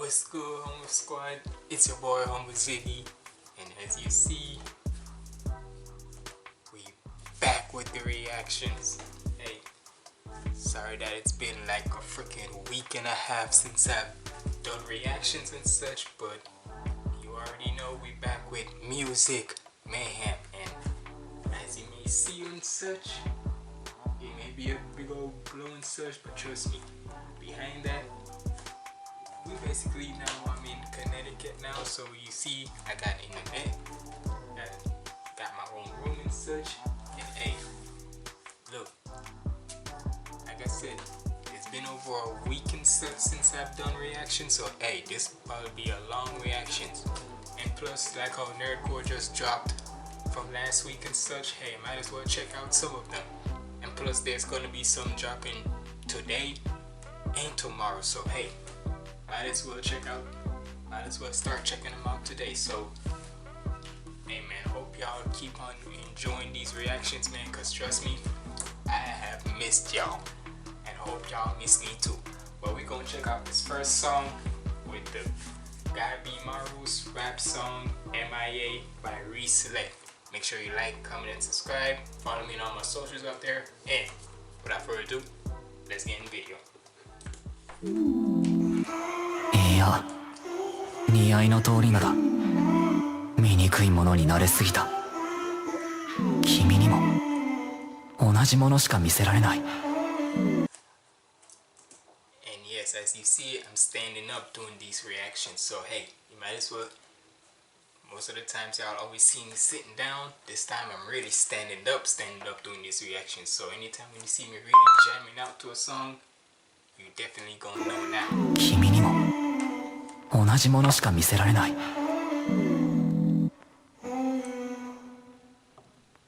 What's good, Humble Squad? It's your boy Humbleziggy, and as you see, we back with the reactions. Hey, sorry that it's been like a freaking week and a half since I've done reactions and such, but you already know we back with music, Mayhem, and as you may see and such, it may be a big old blow and such, but trust me, behind that, we basically now, I'm in Connecticut now, so you see I got internet, got my own room and such, and hey, look, like I said, it's been over a week and such since I've done reactions, so hey, this will probably be a long reactions, and plus like how Nerdcore just dropped from last week and such, hey, might as well check out some of them, and plus there's gonna be some dropping today and tomorrow, so hey, might as well start checking them out today. So hey man, hope y'all keep on enjoying these reactions, man, cause trust me, I have missed y'all and hope y'all miss me too. But we're gonna check out this first song with the Guy B. Maru's rap song MIA by Reese Lay. Make sure you like, comment, and subscribe. Follow me on all my socials out there. And without further ado, let's get in the video. いや、似合いの通りなだ。醜いものに慣れすぎた。君にも同じものしか見せられない。 And yes, as you see, I'm standing up doing these reactions. So hey, you might as well. Most of the times y'all always see me sitting down. This time I'm really standing up doing these reactions. So anytime when you see me really jamming out to a song, you definitely gonna know now. 君にも同じものしか見せられない。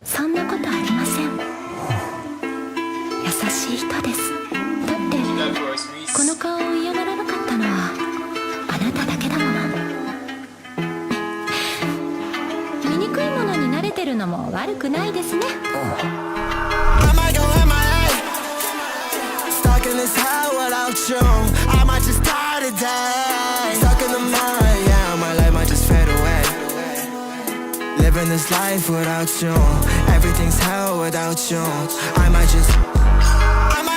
そんなことありません。優しい人です。だってこの顔を嫌がらなかったのはあなただけだもの。醜いものに慣れてるのも悪くないですね。In this hell without you, I might just die today. Stuck in the mud, yeah, my life might just fade away. Living this life without you, everything's hell without you. I might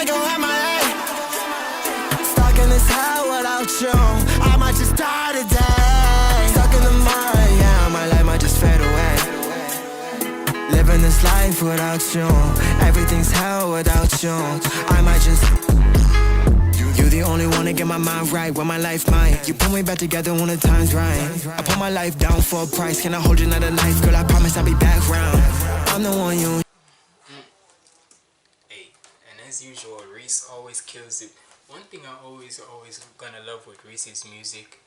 go MIA. Stuck in this hell without you, I might just die today. Stuck in the mud, yeah, my life might just fade away. Living this life without you, everything's hell without you. I might just. You the only one to get my mind right when my life might. You put me back together when the time's right. I put my life down for a price. Can I hold you another knife? Girl, I promise I'll be back round. I'm the one you. Hey, and as usual, Reese always kills it. One thing I always gonna love with Reese's music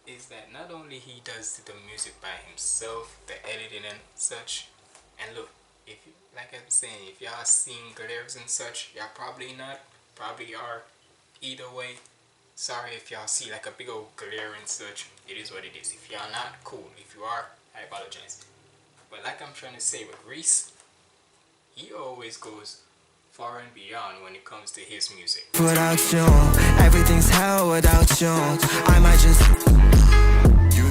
is that not only he does the music by himself, the editing and such, and look, if you, like I'm saying, if y'all seen glares and such, y'all probably not, probably are. Either way, sorry if y'all see like a big old glare and such. It is what it is. If y'all not, cool. If you are, I apologize. But like I'm trying to say with Reese, he always goes far and beyond when it comes to his music. Without you, everything's hell without you. I might just.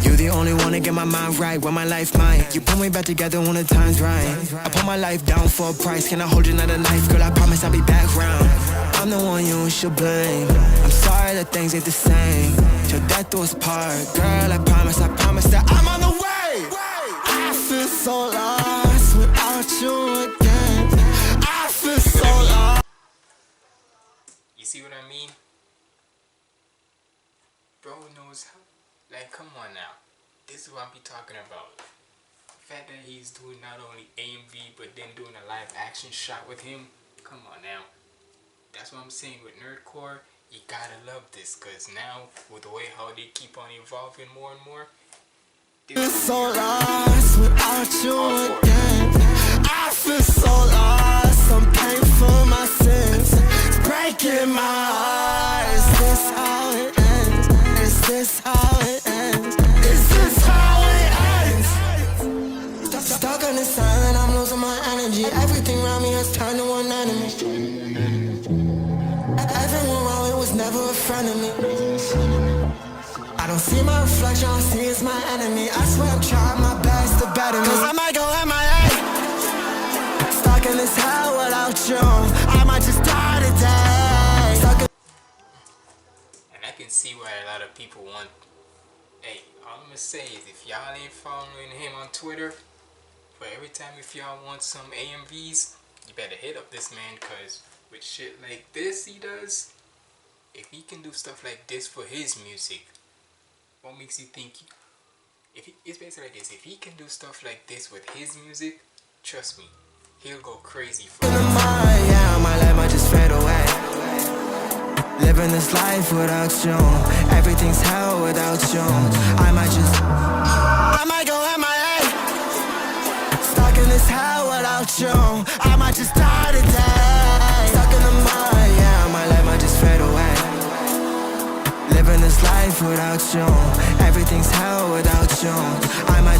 You the only one to get my mind right when my life might. You put me back together when the time's right. I put my life down for a price. Can I hold you another knife? Girl, I promise I'll be back round. I'm the one you should blame. I'm sorry that things ain't the same. Till death do us part. Girl, I promise that I'm on the way. I feel so lost without you again. I feel so lost. You see what I mean? Bro knows how. Like, come on now. This is what I'm be talking about. The fact that he's doing not only AMV, but then doing a live action shot with him. Come on now. That's what I'm saying with Nerdcore. You gotta love this, cause now with the way how they keep on evolving more and more. I feel so lost without you again. I feel so lost. I'm paying for my sins. It's breaking my heart. Is this how it ends? Is this how it ends? Is this how it ends? Stuck on this island, I'm losing my energy. Everything around me has turned to one enemy. Everyone around me was never a friend of me. I don't see my reflection, all I see is my enemy. I swear I'm trying my best to better me. Cause I might go MIA, stuck in this hell without you. I might just die today. Stuck in And I can see why a lot of people want. Hey, all I'm gonna say is if y'all ain't following him on Twitter, for every time if y'all want some AMVs, you better hit up this man, cause with shit like this he does, if he can do stuff like this for his music, what makes you think it's basically like this, if he can do stuff like this with his music, trust me, he'll go crazy for it. yeah, my life might just fade away. Living this life without you, everything's hell without you. I might go MIA, stuck in this hell without you. I might just die today. Stuck in the mud, yeah, my life might just fade away. Living this life without you, everything's hell without you. I might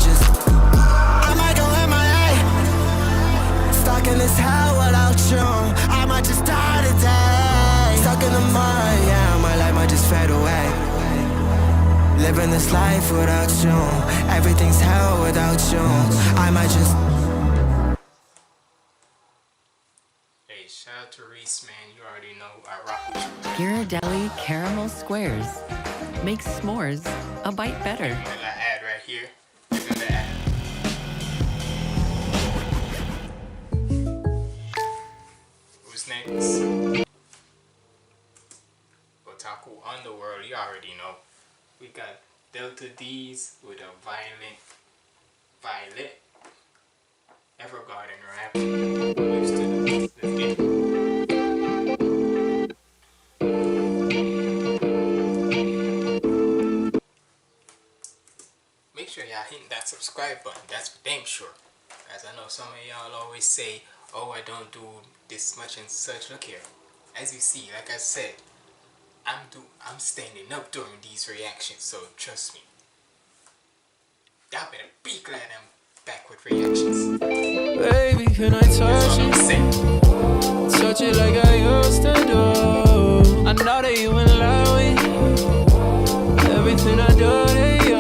go MIA, stuck in this hell without you. I might just die today. Stuck in the mud, yeah, my life might just fade away. Living this life without you, everything's hell without you. I might just. Hey, shout out to Reese, man, you already know I rock with you. Ghirardelli caramel squares makes s'mores a bite better. Look at that ad right here. Look at that ad. Who's next? Otaku Underworld, you already know. We got Delta D's with a violet Evergarden rap. Used to let's get it. Make sure y'all hit that subscribe button, that's for damn sure. As I know some of y'all always say, oh, I don't do this much and such. Look here, as you see, like I said, I'm standing up during these reactions, so trust me. Y'all better be glad I'm back with reactions. Baby, can I touch That's all I'm it? saying. Touch it like I used to do. I know that you in love with everything I do to you.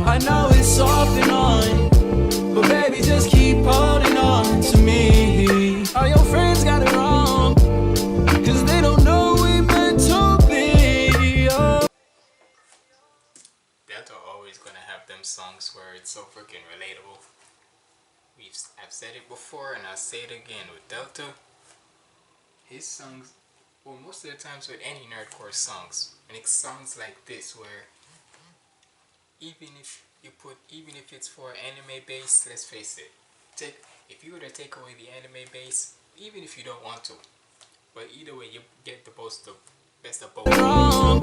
I know it's off and on, but baby, just keep holding on to me. All your friends got it wrong, cause they don't know we meant to be. Oh. Delta always gonna have them songs where it's so freaking relatable. I've said it before and I'll say it again with Delta. His songs, well, most of the times with any nerdcore songs, and it sounds like this where even if it's for anime base, let's face it, if you were to take away the anime base, even if you don't want to, but either way you get the best of both. Wrong,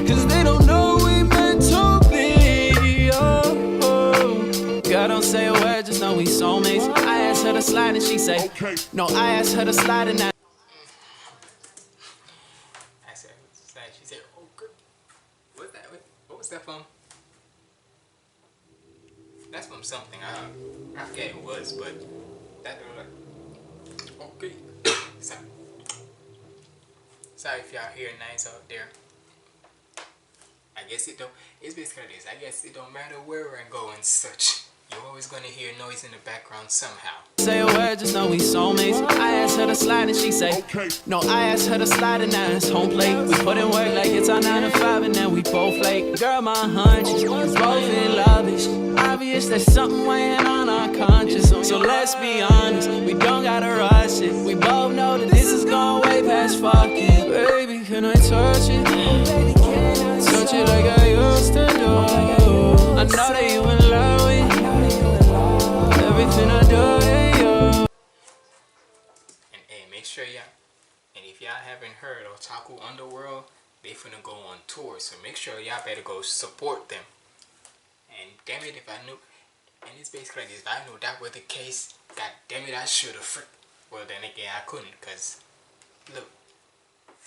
cause they don't know we meant to be. Oh, oh. God don't say a word, just know we soulmates. I asked her to slide and she say, okay. No, I asked her to slide and I said, she said, oh good. What was that from? That's from something. I forget it was, but that was like, okay. Sorry if y'all hear nice out there. I guess it's basically this. I guess it don't matter where I go and such. You're always gonna hear noise in the background somehow. say a word, just know we soulmates. I asked her to slide and she say, okay. No, I asked her to slide and now it's home plate. We put in work like it's our 9 to 5 and then we both late. Girl, my hunches, we both in lavish. Obvious there's something weighing on our conscience. So let's be honest, we don't gotta rush it. We both know that this is going way past fucking. Baby, can I touch it? Touch it like I used to do. I know that you in love with everything I do to you. And hey, make sure y'all, and if y'all haven't heard Otaku Underworld, they finna go on tour, so make sure y'all better go support them. And damn it, if I knew, and it's basically like this, if I knew that were the case, god damn it, I should have. Well, then again, I couldn't, cause look,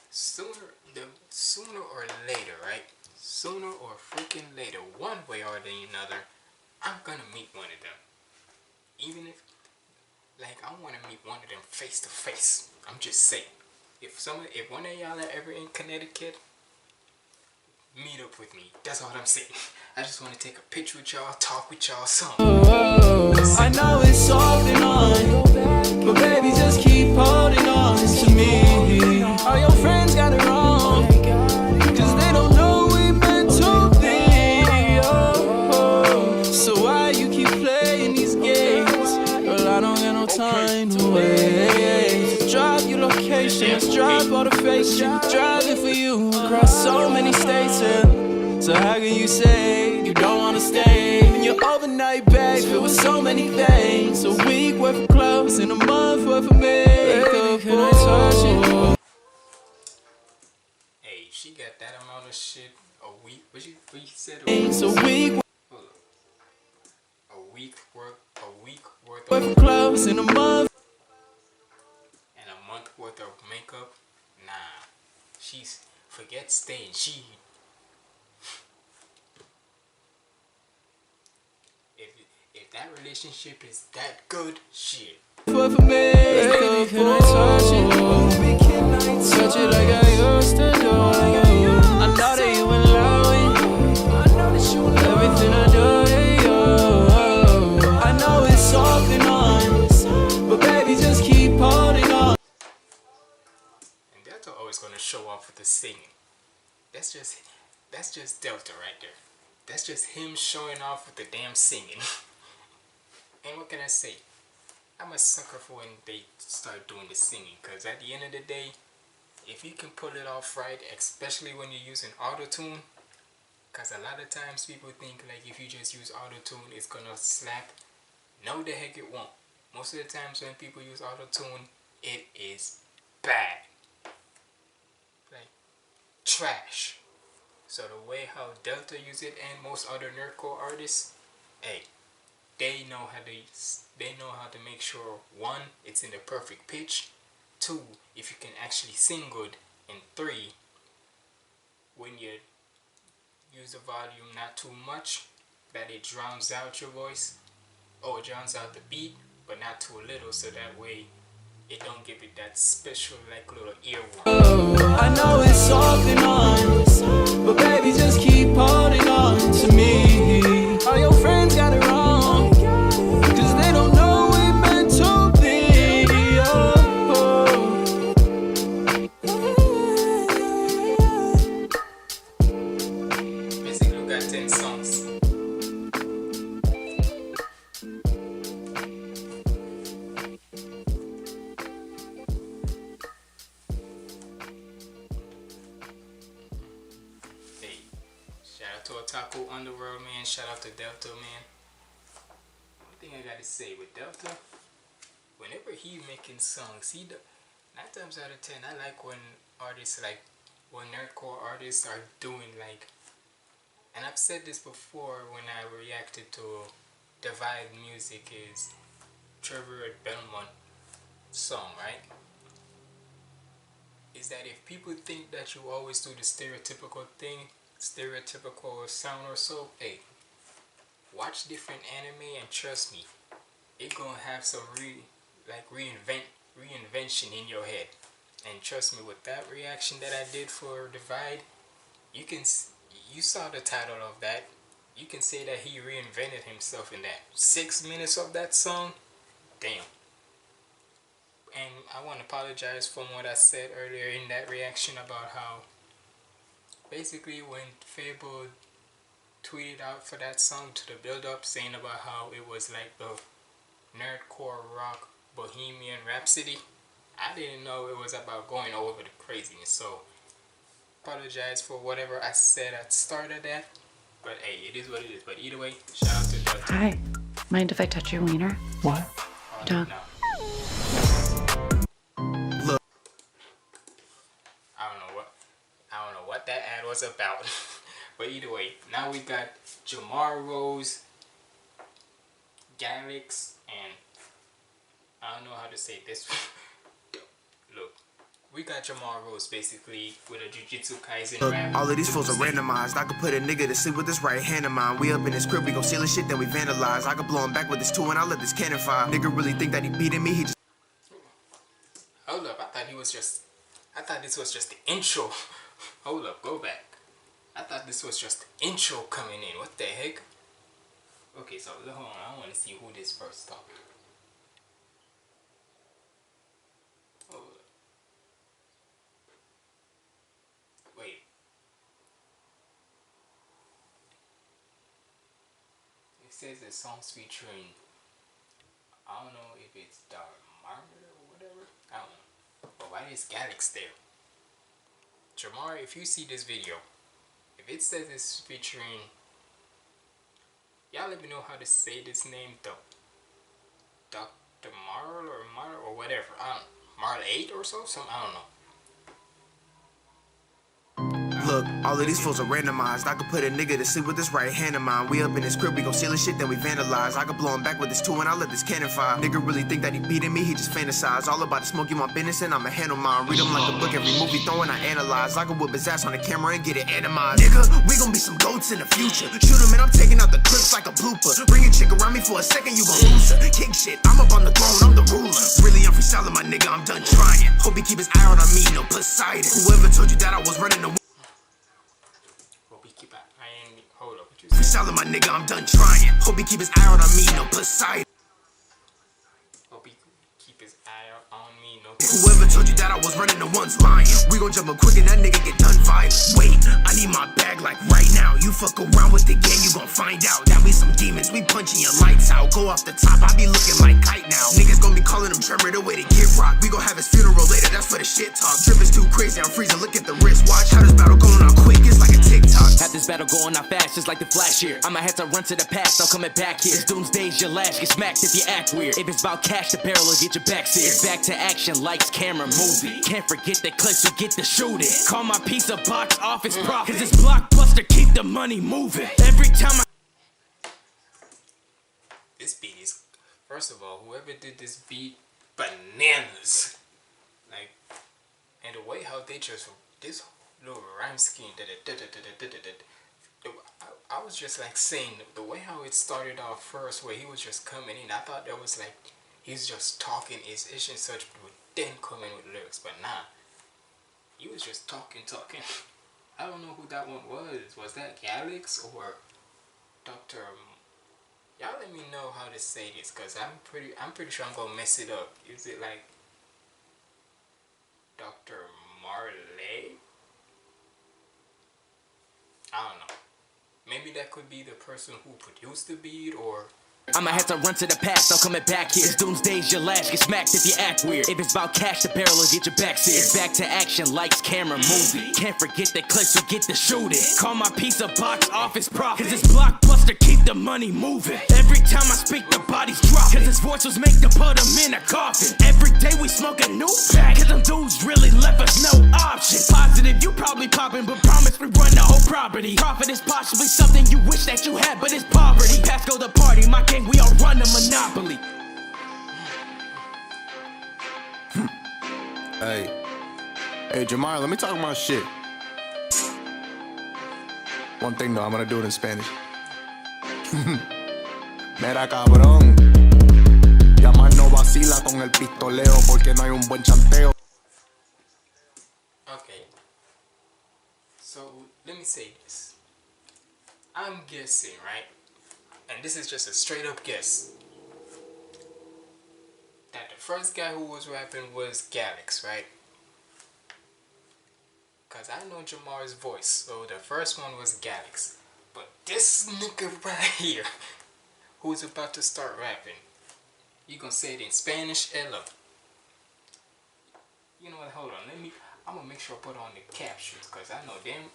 sooner or later, right? Sooner or freaking later, one way or the another, I'm gonna meet one of them. Even if, like, I want to meet one of them face to face. I'm just saying. if one of y'all are ever in Connecticut, meet up with me. That's all I'm saying. I just want to take a picture with y'all, talk with y'all, something. I know it's soft and on, but baby, just keep holding on to me. All your friends got it wrong, cause they don't know we meant to be. So why you keep playing these games? Girl, I don't got no time to wait. Drop your location, let's drop all the fake shit. Driving for you across so many states, yeah. So how can you say you don't wanna stay in your overnight bag filled with so many things? A week worth of clothes and a month worth of makeup. Can I touch it? Hey, she got that amount of shit a week. What you said? It's a week A week worth worth of of clothes and a month. and a month worth of makeup. Nah, she's forget staying. If that relationship is that good, shit. Worth of makeup. Can I touch it? Touch it like I used to do. I know that you in love with everything I do. Yeah. I know it's soft and on, but baby, just keep holding on. And Delta always gonna show off with the singing. That's just Delta right there. That's just him showing off with the damn singing. And what can I say? I'm a sucker for when they start doing the singing, cause at the end of the day, if you can pull it off right, especially when you're using auto-tune, cause a lot of times people think like if you just use auto-tune it's gonna slap. No, the heck it won't. Most of the times when people use auto-tune, it is bad, like trash. So the way how Delta use it and most other nerdcore artists, hey, they know how to make sure, one, it's in the perfect pitch, two, if you can actually sing good, and three, when you use the volume not too much, that it drowns out your voice, or it drowns out the beat, but not too little, so that way it don't give it that special like little earworm. I know it's soft and on, but baby, just keep holding on to me. All your friends got it wrong, cause they don't know we meant to be. Basically, we got 10 songs. Hey, shout out to Otaku Underworld, man. Shout out to Delta, man. One thing I gotta say with Delta, whenever he making songs, 9 times out of 10, I like when artists like, when nerdcore artists are doing like, and I've said this before when I reacted to Divide Music is Trevor Belmont song, right? Is that if people think that you always do the stereotypical thing, stereotypical sound or so, hey, watch different anime and trust me, it gonna have some reinvention in your head. And trust me, with that reaction that I did for Divide, you saw the title of that. You can say that he reinvented himself in that 6 minutes of that song. Damn. And I want to apologize for what I said earlier in that reaction about how basically when Fable tweeted out for that song to the build-up saying about how it was like the nerdcore rock Bohemian Rhapsody, I didn't know it was about going over the craziness. So apologize for whatever I said at the start of that, but hey, it is what it is. But either way, shout out to Delta. Hi. Mind if I touch your wiener? What? Dog. No. I don't know what that ad was about. But either way, now we got Jamar Rose, Galix, and I don't know how to say this. Look, we got Jamar Rose basically with a Jujutsu Kaisen rap. All of these fools are randomized. I could put a nigga to sleep with this right hand of mine. We up in this crib, we gon' steal his shit, then we vandalize. I could blow him back with this 2 and I'll let this cannon fire. Nigga really think that he beating me, he just... Hold up, I I thought this was just the intro. Hold up, go back. I thought this was just the intro coming in. What the heck? Okay, so hold on. I want to see who this first talked. Hold up. Wait. It says the song's featuring, I don't know if it's Dark Margaret or whatever. I don't know. But why is Galax there? Jamar, if you see this video, if it says it's featuring, y'all let me know how to say this name though. Dr. Marl or whatever. I don't know. Marl 8 or so? I don't know. Look, all of these fools are randomized. I could put a nigga to sleep with this right hand of mine. We up in this crib, we gon' steal his shit, then we vandalize. I could blow him back with this 2 and I let this cannon fire. Nigga really think that he beating me, he just fantasize. All about the smoke, you my business and I'ma handle mine. Read him like a book, every movie throwing, I analyze. I could whip his ass on the camera and get it animized. Nigga, we gon' be some goats in the future. Shoot him and I'm taking out the clips like a blooper. Bring a chick around me for a second, you gon' lose her. King shit, I'm up on the throne, I'm the ruler. Really, I'm freestyling my nigga, I'm done trying. Hope he keep his eye out on me, no Poseidon. Whoever told you that I was running the Hold up, what you freestyling my nigga, I'm done trying. Hope he keep his eye out on me, no Poseidon. Hope he keep his eye out on me, no Whoever told you that I was running the ones lying. We gon' jump up quick and that nigga get done violent. Wait, I need my bag like right now. You fuck around with the gang, you gon' find out that we some demons, we punching your lights out. Go off the top, I be looking like kite now. Niggas gon' be calling him Tremor the way to get rocked. We gon' have his funeral later, that's for the shit talk. Drip is too crazy, I'm freezing, look at the wristwatch. How this battle going on quick, it's like a TikTok. Have this battle going on fast, just like the Flash here. I'ma have to run to the past, I'm coming back here. This doomsday's your last, get smacked if you act weird. If it's about cash, the barrel will get your back seared. It's back to action, lights, camera, movie. Can't forget the clips, we get to shoot it. Call my piece of box office profit. Cause this blockbuster keep the money moving. Every time This beat is, first of all, whoever did this beat, bananas. Like, and the way how they just, this little rhyme scheme, I was just like saying, the way how it started off first, where he was just coming in, I thought that was like, he's just talking, it's and such, but then come in with lyrics, but nah. He was just talking. I don't know who that one was. Was that Galax or Dr. Y'all let me know how to say this, cause I'm pretty sure I'm gonna mess it up. Is it like Dr. Marley? I don't know. Maybe that could be the person who produced the beat, or I'ma have to run to the past, I'm coming back here. This doomsday's your last, get smacked if you act weird. If it's about cash, the barrel will get your back seared. It's back to action, lights, camera, movie. Can't forget the clips, we get to shoot it. Call my piece of box office profit. Cause this blockbuster keep the money moving. Every time I speak, the bodies drop. Cause his voice was made to put him in a coffin. Every day we smoke a new pack. Cause them dudes really left us no option. Positive, you probably popping, but promise we run the whole property. Profit is possibly something you wish that you had, but it's poverty. Pass go the party, my gang, we all run the monopoly. Hey, Jamar, let me talk my shit. One thing though, I'm gonna do it in Spanish. Mira cabrón, Jamar no vacila con el pistoleo porque no hay un buen chanteo. okay. So let me say this. I'm guessing, right? And this is just a straight up guess, that the first guy who was rapping was Galax, right? Cause I know Jamar's voice, so the first one was Galax. But this nigga right here, who's about to start rapping, you gonna say it in Spanish, hello. You know what, hold on, I'm gonna make sure I put on the captions, cause I know them,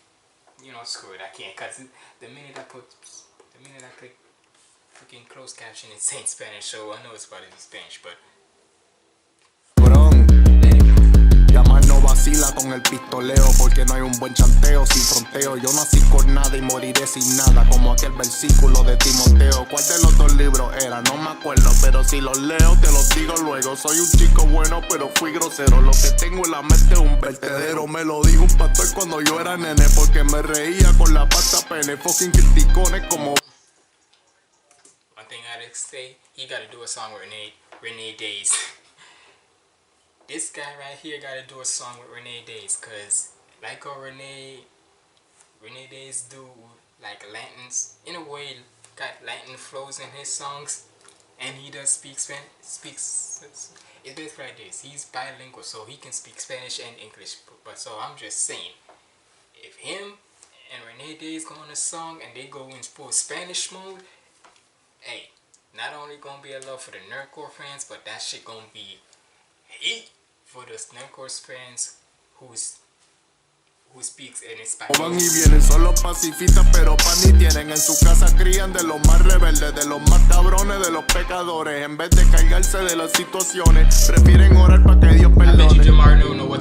you know, screw it, I can't, cause the minute I click freaking closed caption, it's in Spanish, so I know it's about to be Spanish, but Jamar no vacila con el pistoleo porque no hay un buen chanteo sin fronteo. Yo nací con nada y moriré sin nada, como aquel versículo de Timoteo. ¿Cuál de los dos libros era? No me acuerdo, pero si los leo te los digo luego. Soy un chico bueno pero fui grosero. Lo que tengo en la mente es un vertedero. Me lo dijo un pastor cuando yo era nene, porque me reía con la pasta pene. Fucking criticones como... one thing I'd say, he gotta do a song with Renee Days. this guy right here gotta do a song with Renee Days, cause like how Renee Days do like Latins, in a way got Latin flows in his songs, and he does speaks it's basically like this. He's bilingual, so he can speak Spanish and English. But so I'm just saying, if him and Renee Days go on a song and they go in full Spanish mode, hey, not only gonna be a love for the Nerdcore fans, but that shit gonna be hate for the Nerdcore fans who speaks in Spanish. Van y vienen, son los pacifistas, pero pan ni tienen. En su casa crían de los más rebeldes, de los más cabrones, de los pecadores. En vez de cargarse de las situaciones, prefieren orar para que Dios perdone.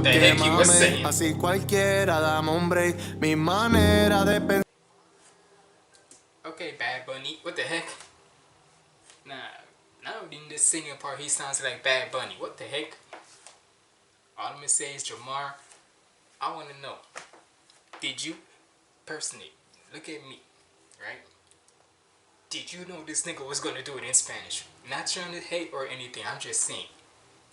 Quémame, así cualquiera, dame un break. Mi manera de pensar. Okay, Bad Bunny, what the heck? Now in this singing part, he sounds like Bad Bunny. What the heck? All I'm gonna say is, Jamar, I want to know, did you, personally, look at me, right? Did you know this nigga was going to do it in Spanish? Not trying to hate or anything, I'm just saying.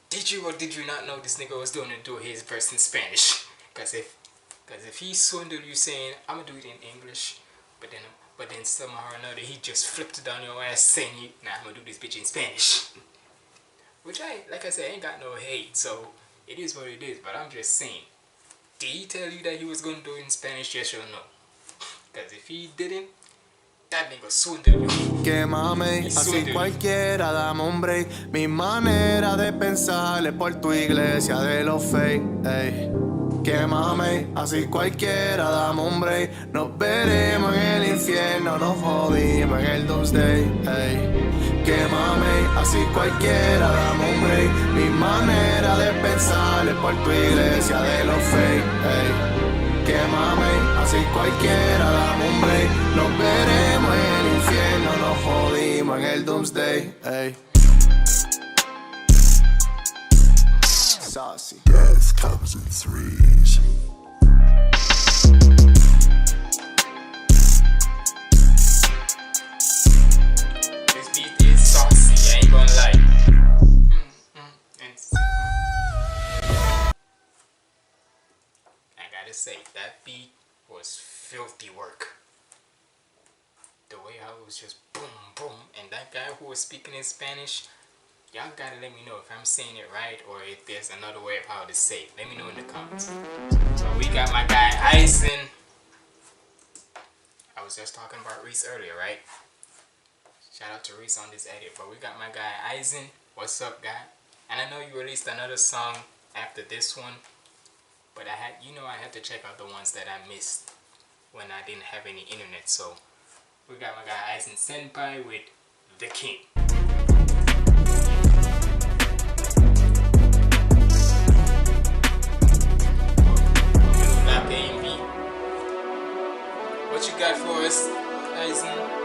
Did you or did you not know this nigga was going to do his verse in Spanish? Because if he swindled you saying, I'm going to do it in English, but then somehow or another he just flipped it on your ass saying, nah, I'm going to do this bitch in Spanish. Which like I said, I ain't got no hate, so it is what it is, but I'm just saying. Did he tell you that he was going to do it in Spanish, yes or no? Because if he didn't, that nigga swindled you. Quémame, así cualquiera, dame un break. Mi manera de pensar es por tu iglesia de los fake, ey. Quémame, así cualquiera, dame un break. Nos veremos en el infierno, nos jodimos en el doomsday, ey. Quémame, así cualquiera, dame un break. Mi manera de pensar es por tu iglesia de los fake, ey. Quémame, así cualquiera, dame un break. Nos veremos en el infierno, nos jodimos en el doomsday, ey. Saucy. Yes, comes in threes. Say that beat was filthy work. The way how it was just boom boom, and that guy who was speaking in Spanish, y'all gotta let me know if I'm saying it right or if there's another way of how to say it. Let me know in the comments. So we got my guy Eisen. I was just talking about Reese earlier, right? Shout out to Reese on this edit. But we got my guy Eisen. What's up, guy? And I know you released another song after this one. But I had to check out the ones that I missed when I didn't have any internet. So we got my guy Eisen Senpai with The King. Not paying me. What you got for us, Eisen?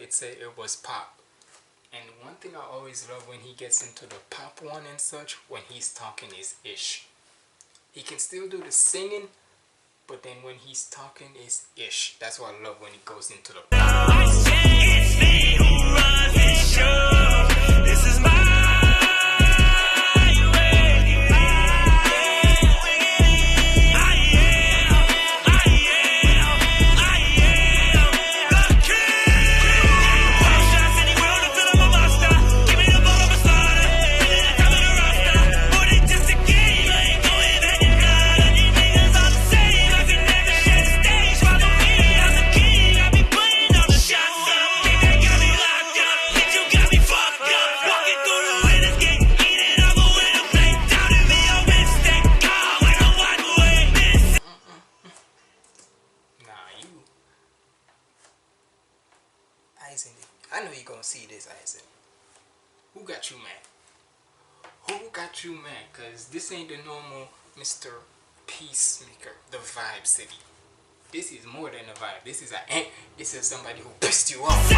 It said it was pop, and one thing I always love when he gets into the pop one and such, when he's talking, is ish. He can still do the singing, but then when he's talking is ish. That's what I love when he goes into the pop. It's me who runs this show. This is my got me Eisen, I know you're gonna see this, Eisen. Who got you mad? Who got you mad? Cause this ain't the normal Mr. Peacemaker, the Vibe City. This is more than a vibe. This is somebody who pissed you off.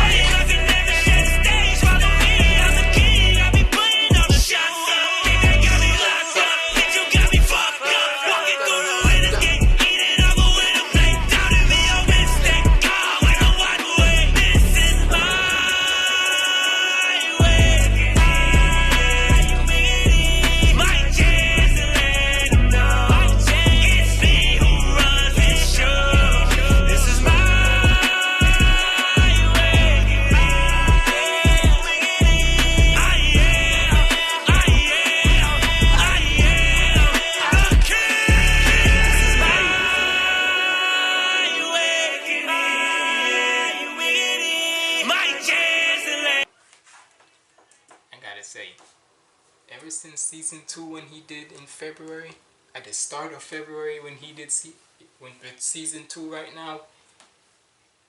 Ever since season 2 when he did in February, at the start of February when he did season 2 right now,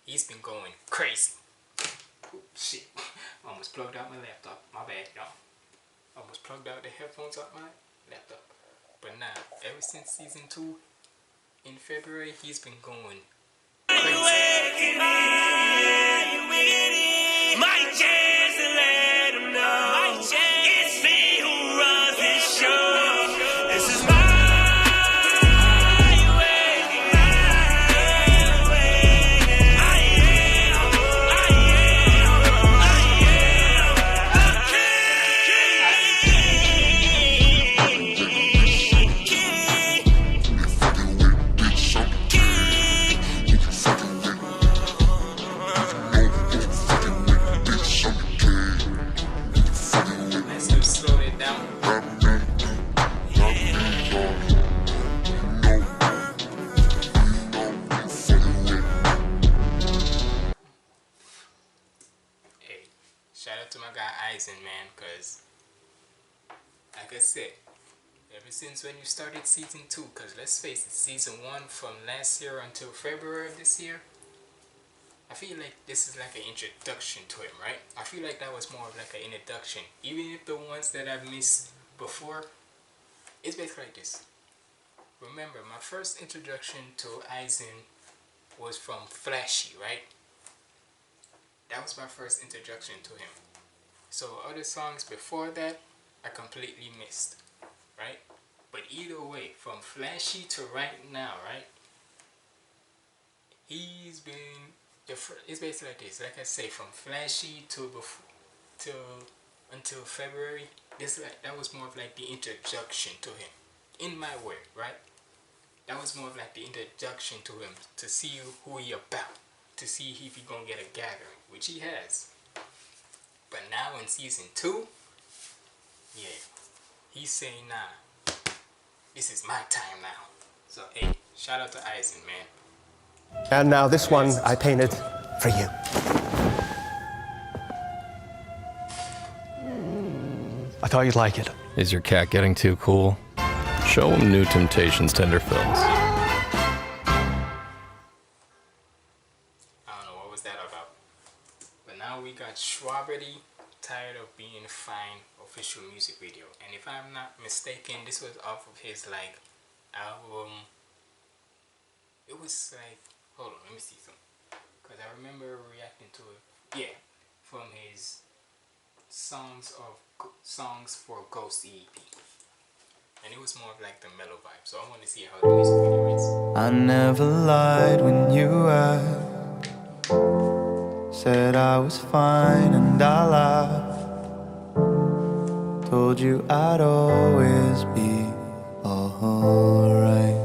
he's been going crazy. Oh, shit, almost plugged out my laptop. My bad, y'all. Almost plugged out the headphones out my laptop. But now, ever since season 2 in February, he's been going crazy. My chance to let him know it's me who runs this show. This is my man, because like I said, ever since when you started season 2, because let's face it, season 1 from last year until February of this year, I feel like this is like an introduction to him, right? I feel like that was more of like an introduction, even if the ones that I've missed before, it's basically like this. Remember, my first introduction to Eisen was from Flashy, right? That was my first introduction to him. So other songs before that, I completely missed, right? But either way, from Flashy to right now, right? He's been, it's basically like this. Like I say, from Flashy to until February, that was more of like the introduction to him, in my way, right? That was more of like the introduction to him, to see who he about, to see if he gonna get a gathering, which he has. But now in season 2, yeah, he's saying, nah, this is my time now. So, hey, shout out to Eisen, man. And now this one I painted for you. I thought you'd like it. Is your cat getting too cool? Show him New Temptations Tender Films. We got Strawberry, Tired of Being Fine official music video, and if I'm not mistaken, this was off of his like album. It was like, hold on, let me see something, because I remember reacting to it. Yeah, from his songs for Ghost EP, and it was more of like the mellow vibe. So I want to see how the music video is. I never lied when you asked. Said I was fine and I laughed. Told you I'd always be alright.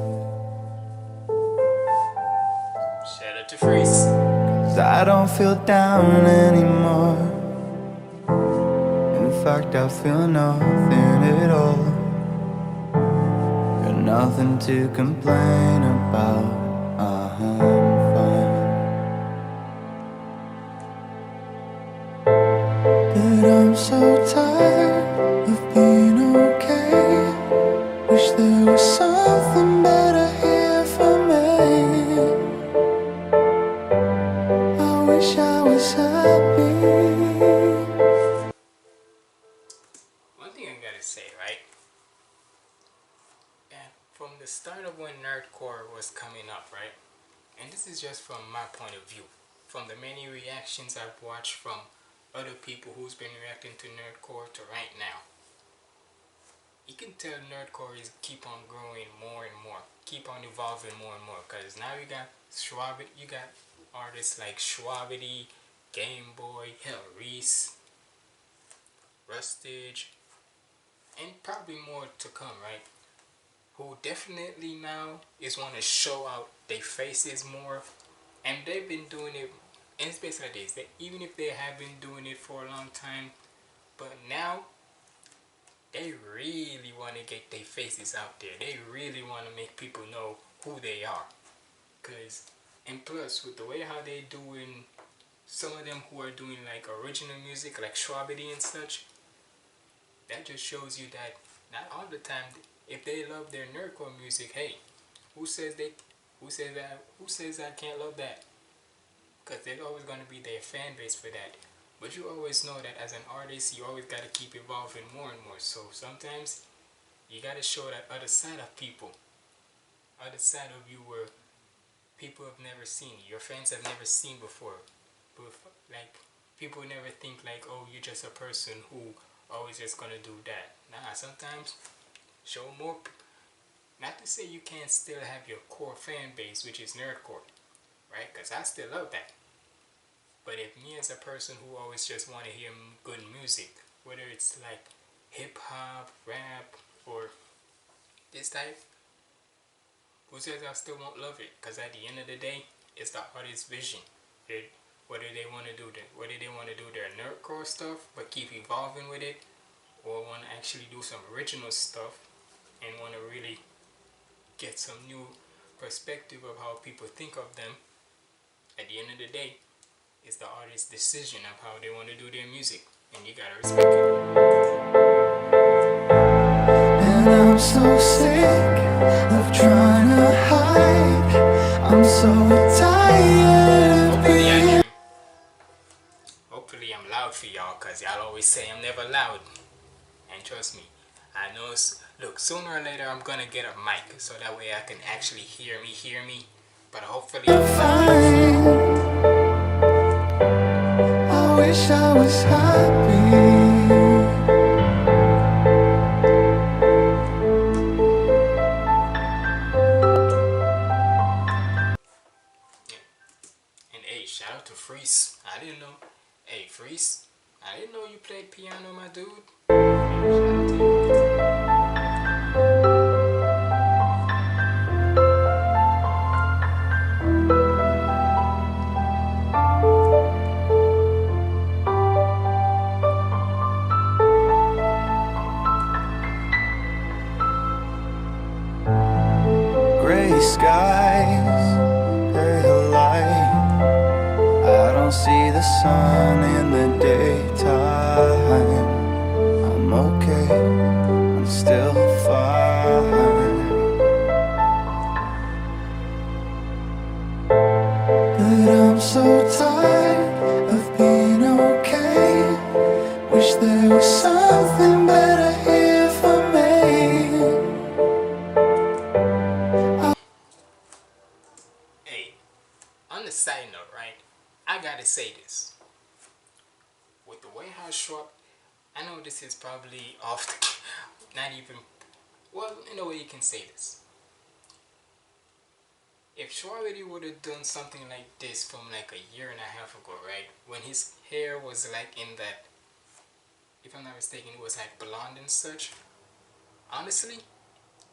Shout out to Freeze. 'Cause I don't feel down anymore. In fact, I feel nothing at all. Got nothing to complain about. I'm fine. But I'm so tired of being okay. Wish there was something better here for me. I wish I was was happy. One thing I gotta say, right? And from the start of when Nerdcore was coming up, right? And this is just from my point of view. From the many reactions I've watched from other people who's been reacting to Nerdcore to right now, you can tell Nerdcore is keep on growing more and more, keep on evolving more and more. Cause now you got Schwabity, you got artists like Schwabity, Game Boy, hell, Reese, Rustage, and probably more to come, right? Who definitely now is want to show out their faces more, and they've been doing it in space like this. That even if they have been doing it for a long time, but now they really want to get their faces out there. They really want to make people know who they are. Cause, and plus with the way how they doing, some of them who are doing like original music, like Schwabity and such, that just shows you that not all the time, if they love their nerdcore music, hey, who says I can't love that? Because there's always going to be their fan base for that. But you always know that as an artist, you always got to keep evolving more and more. So sometimes you got to show that other side of people, other side of you where people have never seen, your fans have never seen before. But like, people never think like, oh, you're just a person who always just gonna do that. Nah, sometimes show more. Not to say you can't still have your core fan base, which is nerdcore, right? Because I still love that. But if me as a person who always just want to hear good music, whether it's like hip hop, rap, or this type, who says I still won't love it? Because at the end of the day, it's the artist's vision. Whether they want to do their nerdcore stuff, but keep evolving with it, or want to actually do some original stuff and want to really get some new perspective of how people think of them. At the end of the day, it's the artist's decision of how they want to do their music, and you gotta respect it. And I'm so sick of trying to hide. I'm so tired of being. Hopefully I'm loud for y'all, cause y'all always say I'm never loud. And trust me, I know. Look, sooner or later I'm gonna get a mic so that way I can actually hear me. But hopefully I'm fine. I wish I was happy. And hey, shout out to Freeze. I didn't know. Hey, Freeze, I didn't know you played piano, my dude. Shout out to you. Gray skies, pale light. I don't see the sun in the daytime. I'm okay, I'm still fine. But I'm so tired of being okay. Wish there was something better here for me. Hey, on the side note, right? I gotta say this. With the way how short, I know this is probably off the, not even, well, in a way you can say this. If Schwarity would have done something like this from like a year and a half ago, right? When his hair was like in that, if I'm not mistaken, it was like blonde and such. Honestly,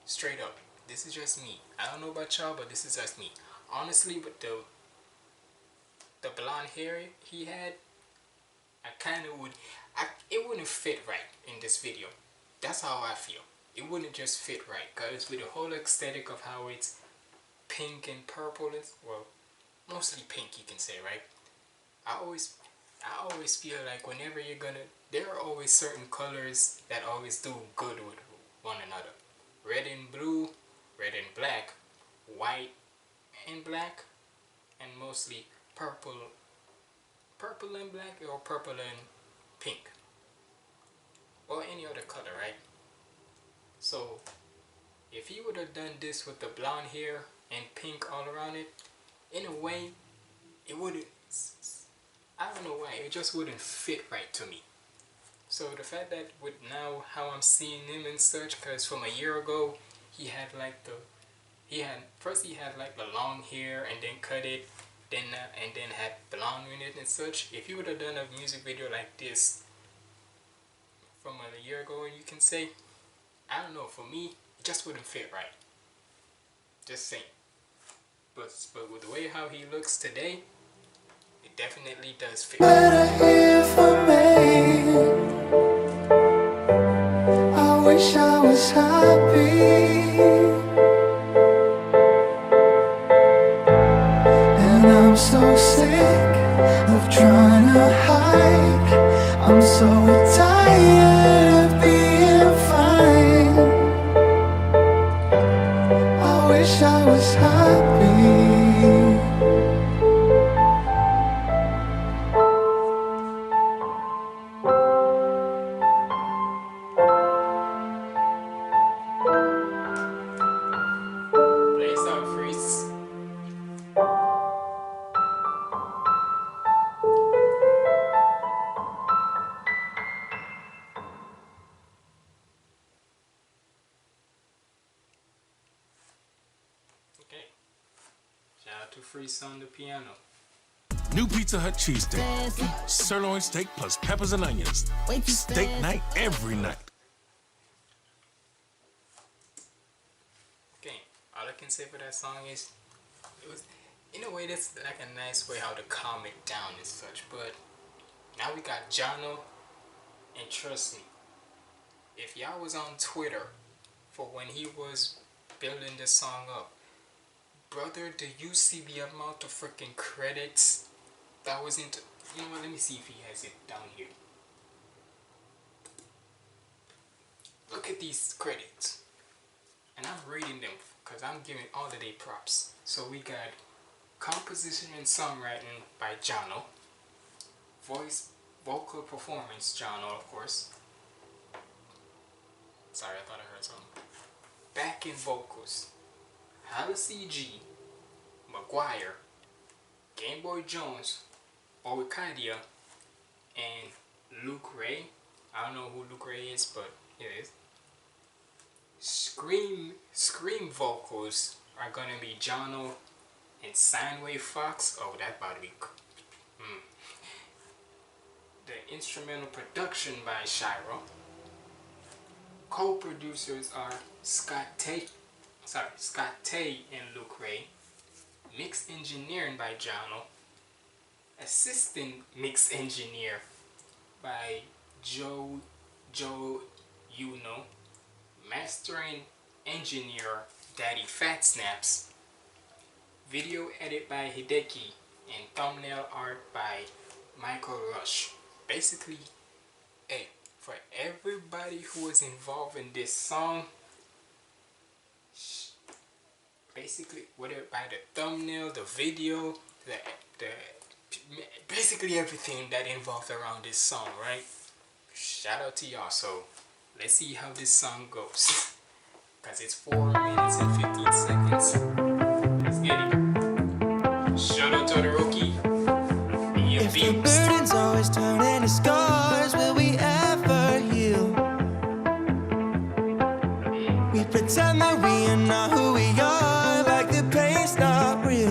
straight up, this is just me. I don't know about y'all, but this is just me. Honestly, with the blonde hair he had, I kind of would, it wouldn't fit right in this video. That's how I feel. It wouldn't just fit right, because with the whole aesthetic of how it's pink and purple, well, mostly pink you can say, right? I always feel like whenever you're gonna, there are always certain colors that always do good with one another. Red and blue, red and black, white and black, and mostly purple purple and black or purple and pink or any other color, right? So if he would have done this with the blonde hair and pink all around it, in a way it wouldn't, I don't know why, it just wouldn't fit right to me. So the fact that with now how I'm seeing him and such, because from a year ago he had like first he had like the long hair and then cut it, then and then had blonde in it and such. If he would have done a music video like this from a year ago, and you can say, I don't know, for me it just wouldn't fit right. Just saying. But with the way how he looks today, it definitely does fit. Better here for me. I wish I was happy, and I'm so sick of trying to hide. I'm so tired of being fine. I wish I was happy. To Freeze on the piano. New Pizza Hut cheesesteak. Sirloin steak plus peppers and onions. Steak night every night. Okay, all I can say for that song is, it was, in a way, that's like a nice way how to calm it down and such. But now we got Jono, and trust me, if y'all was on Twitter for when he was building this song up, brother, do you see the amount of freaking credits that was into... You know what, let me see if he has it down here. Look at these credits. And I'm reading them because I'm giving all the day props. So we got composition and songwriting by Jono. Vocal performance, Jono, of course. Sorry, I thought I heard something. Backing vocals, Humbleziggy, Maguire, Gameboy Jones, Orcadia, and Luke Ray. I don't know who Luke Ray is, but it is. Scream vocals are gonna be Jono and Soundwave Fox. Oh, that about to be. The instrumental production by Shiro. Co-producers are Scott Tay and Luke Ray. Mix engineering by Jono. Assistant mix engineer by Joe Uno. Mastering engineer Daddy Fat Snaps. Video edit by Hideki and thumbnail art by Michael Rush. Basically, hey, for everybody who was involved in this song, basically, whether by the thumbnail, the video, the basically everything that involved around this song, right? Shout out to y'all. So let's see how this song goes, because it's 4 minutes and 15 seconds. Let's get it. Shout out to the rookie. If the burdens always turn into scars, will we ever heal? We pretend that we are not who we are, like the pain's not real.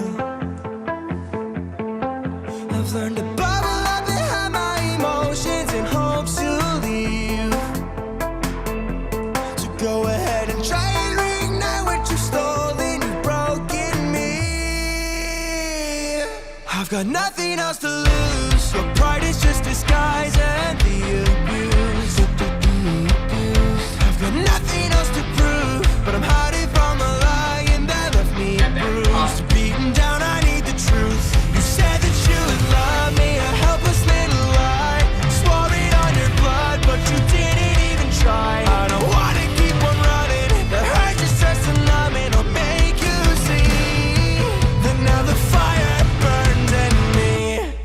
I've learned to bubble up and hide my emotions in hopes to leave. So go ahead and try and reignite what you've stolen, you've broken me. I've got nothing else to lose. Your pride is just disguise and the abuse. I've got nothing else to prove, but I'm hiding from a lie and that left me bruised. Beaten down, I need the truth. You said that you would love me, a helpless little lie. Swore it on your blood, but you didn't even try. I don't wanna keep on running, the hurt just starts to numb it. I'll make you see that now the fire burns in me.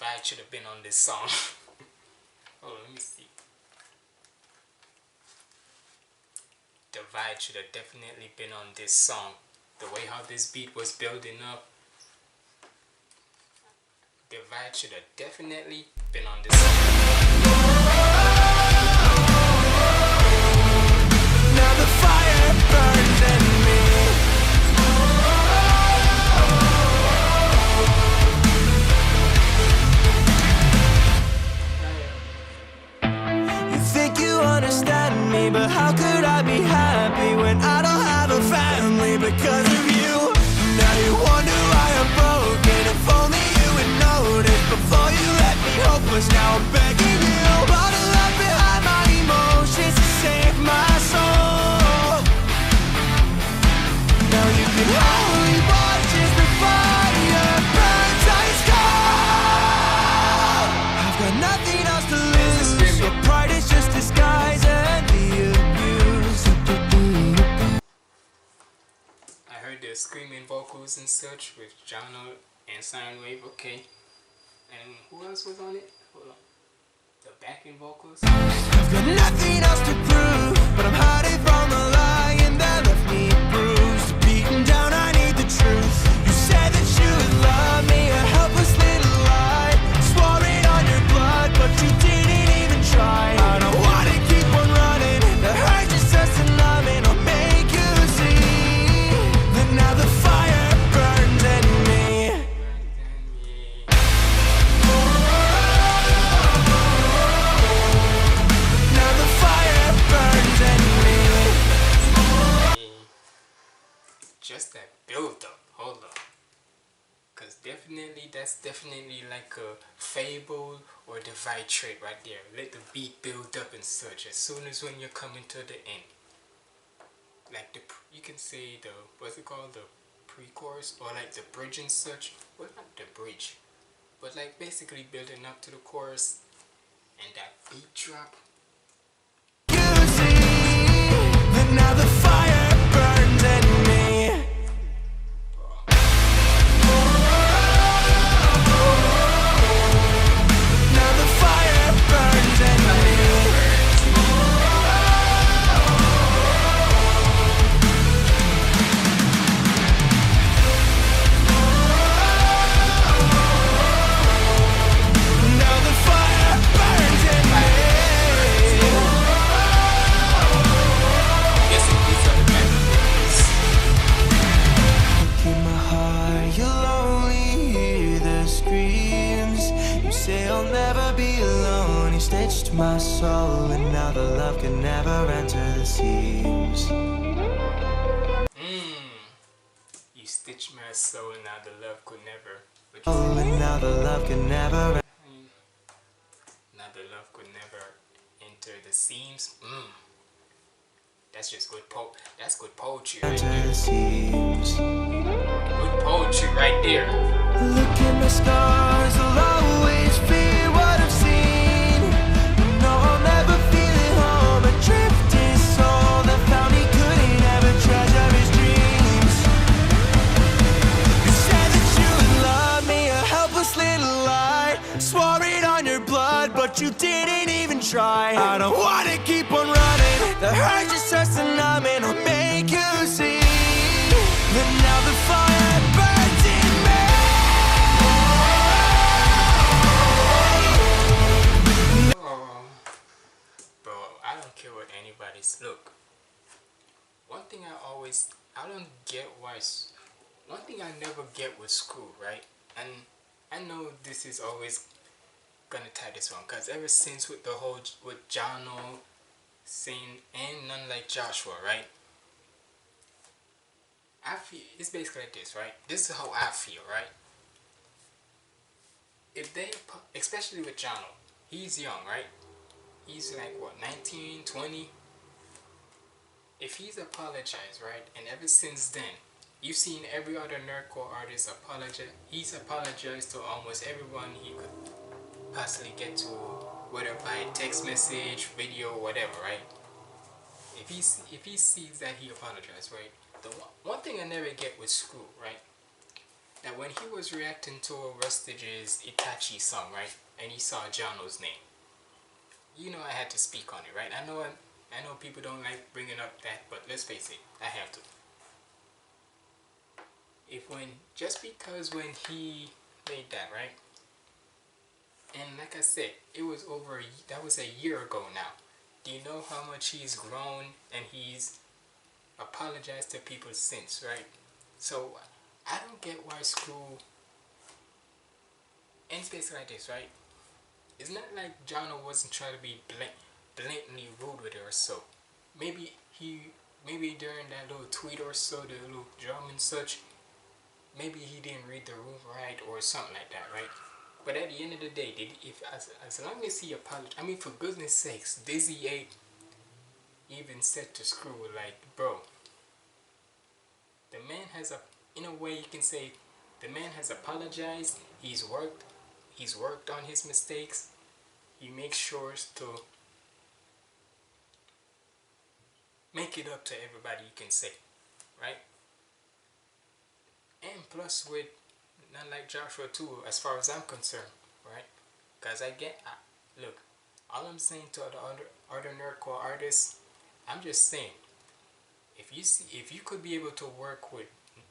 Divide should have been on this song. Hold on, let me see. Divide should have definitely been on this song. The way how this beat was building up. Divide should have definitely been on this song. Now the fire burns in me. You think you understand me, but how could I be happy when I don't have a family because of you? Now you wonder why I'm broken. If only you would notice before you let me hopeless. Now I'm begging you, bottle up behind my emotions to save my soul. Now you can only watch as the fire burns ice cold. I've got nothing else to lose, so pride is just disguise and the abuse. I heard the screaming vocals and such with Jono and Soundwave, okay. And who else was on it? Hold on. The backing vocals. I've got nothing else to prove, but I'm hiding from the lion that left me bruised. Beaten down, I need the truth. You said that you would love me, a helpless little lie. Swore it on your blood, but you didn't even try. I don't wanna keep on running, the hurt just starts to numb and I'll make you see that now the fire burns in me. Now the fire burns in me. Just that build up. Hold up. Cause definitely that's definitely like a Fable or Divide trait right there. Let the beat build up and such. As soon as when you're coming to the end. Like you can say the, what's it called? The pre-chorus or like the bridge and such. Well, not the bridge. But like basically building up to the chorus and that beat drop. You see that now the fire burns in me. Now the fire burns in me. Now the fire burns in me. Guessing these are the backing vocals. Look in my heart, you'll only hear the screams. You say I'll never be alone. You stitched my soul, and now the love can never enter the seams. You stitched my soul and now the love could never. But Oh, and now the love can never now the love could never enter the seams. That's just good that's good poetry right enter there. the seams. Good poetry right there. Look at my scars, I'll always fear what I've seen. No, I'll never feel at home. A drifting soul that found he couldn't ever treasure his dreams. You said that you would love me, a helpless little lie. Swore it on your blood, but you didn't even try. I don't wanna keep on running, the hurt just starts to numb and I'll make you see that now the fire burns in me. Bro, I don't care what anybody's look. One thing I don't get one thing I never get with school, right? And I know this is always gonna tie this one, cause ever since with the whole with Jono saying and none like Joshua, right? I feel it's basically like this, right? This is how I feel, right? If they, especially with Jono, he's young, right? He's like what, 19, 20? If he's apologized, right? And ever since then, you've seen every other nerdcore artist apologize. He's apologized to almost everyone he could possibly get to, whether by text message, video, whatever, right? If he sees that he apologized, right? The one thing I never get with Screw, right? that when he was reacting to Rustage's Itachi song, right, and he saw Jono's name, you know I had to speak on it, right? I know people don't like bringing up that, but let's face it, I have to. Just because when he made that, right? And like I said, that was a year ago now. Do you know how much he's grown and he's apologized to people since, right? So I don't get why Screw in space like this, right? It's not like Jono wasn't trying to be blatantly rude with her or so. Maybe during that little tweet or so, the little drum and such, maybe he didn't read the room right or something like that, right? But at the end of the day, as long as he apologized, I mean, for goodness sakes, Dizzy 8 even said to Screw, like, bro, the man has in a way you can say, the man has apologized, he's worked on his mistakes, he makes sure to make it up to everybody, you can say, right? And plus with not like Joshua too, as far as I'm concerned, right? Because look, all I'm saying to the other Nerdcore artists, I'm just saying, if you could be able to work with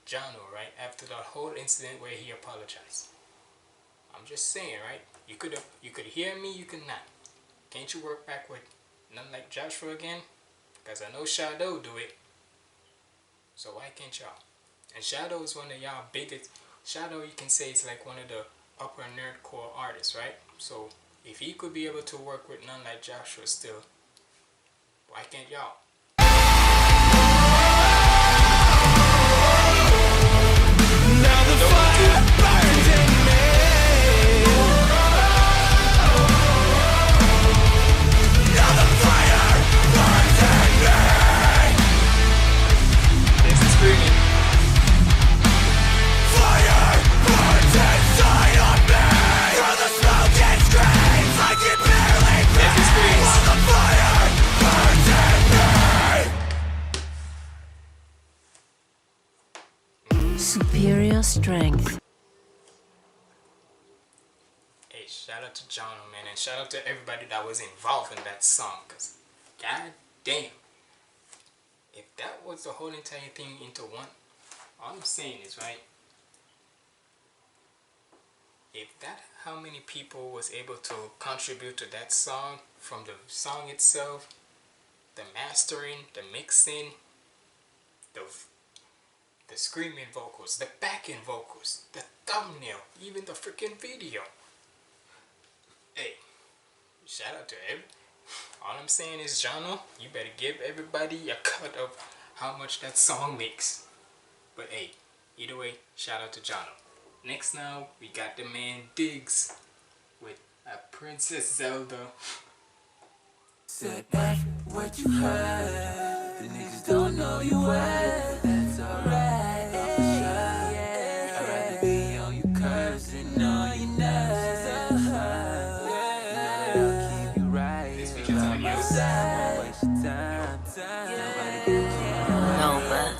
Jono, right, after that whole incident where he apologized, I'm just saying, right? You could hear me, you could not. Can't you work back with none like Joshua again? Because I know Shadow do it. So why can't y'all? And Shadow is one of y'all biggest. Shadow, you can say, is like one of the upper Nerdcore artists, right? So if he could be able to work with none like Joshua still, why can't y'all? Now the fire burns in me. Now the fire burns in me. This is screaming. Fire burns inside of me. Through the smoke and screams, I can barely breathe. While the fire burns in me. Superior strength. Hey, shout out to Jono, man, and shout out to everybody that was involved in that song, because god damn, if that was the whole entire thing into one, all I'm saying is, right, if that, how many people was able to contribute to that song, from the song itself, the mastering, the mixing, the screaming vocals, the backing vocals, the thumbnail, even the freaking video. Hey, shout out to everybody. All I'm saying is, Jono, you better give everybody a cut of how much that song makes. But hey, either way, shout out to Jono. Next now, we got the man Diggs with a Princess Zelda. Said that's what you heard. The niggas don't know you well. That's alright. I'm sure. I'd rather be on you curves than on your nerves. You know that I'll keep you right. This features on you. Waste your time. Nobody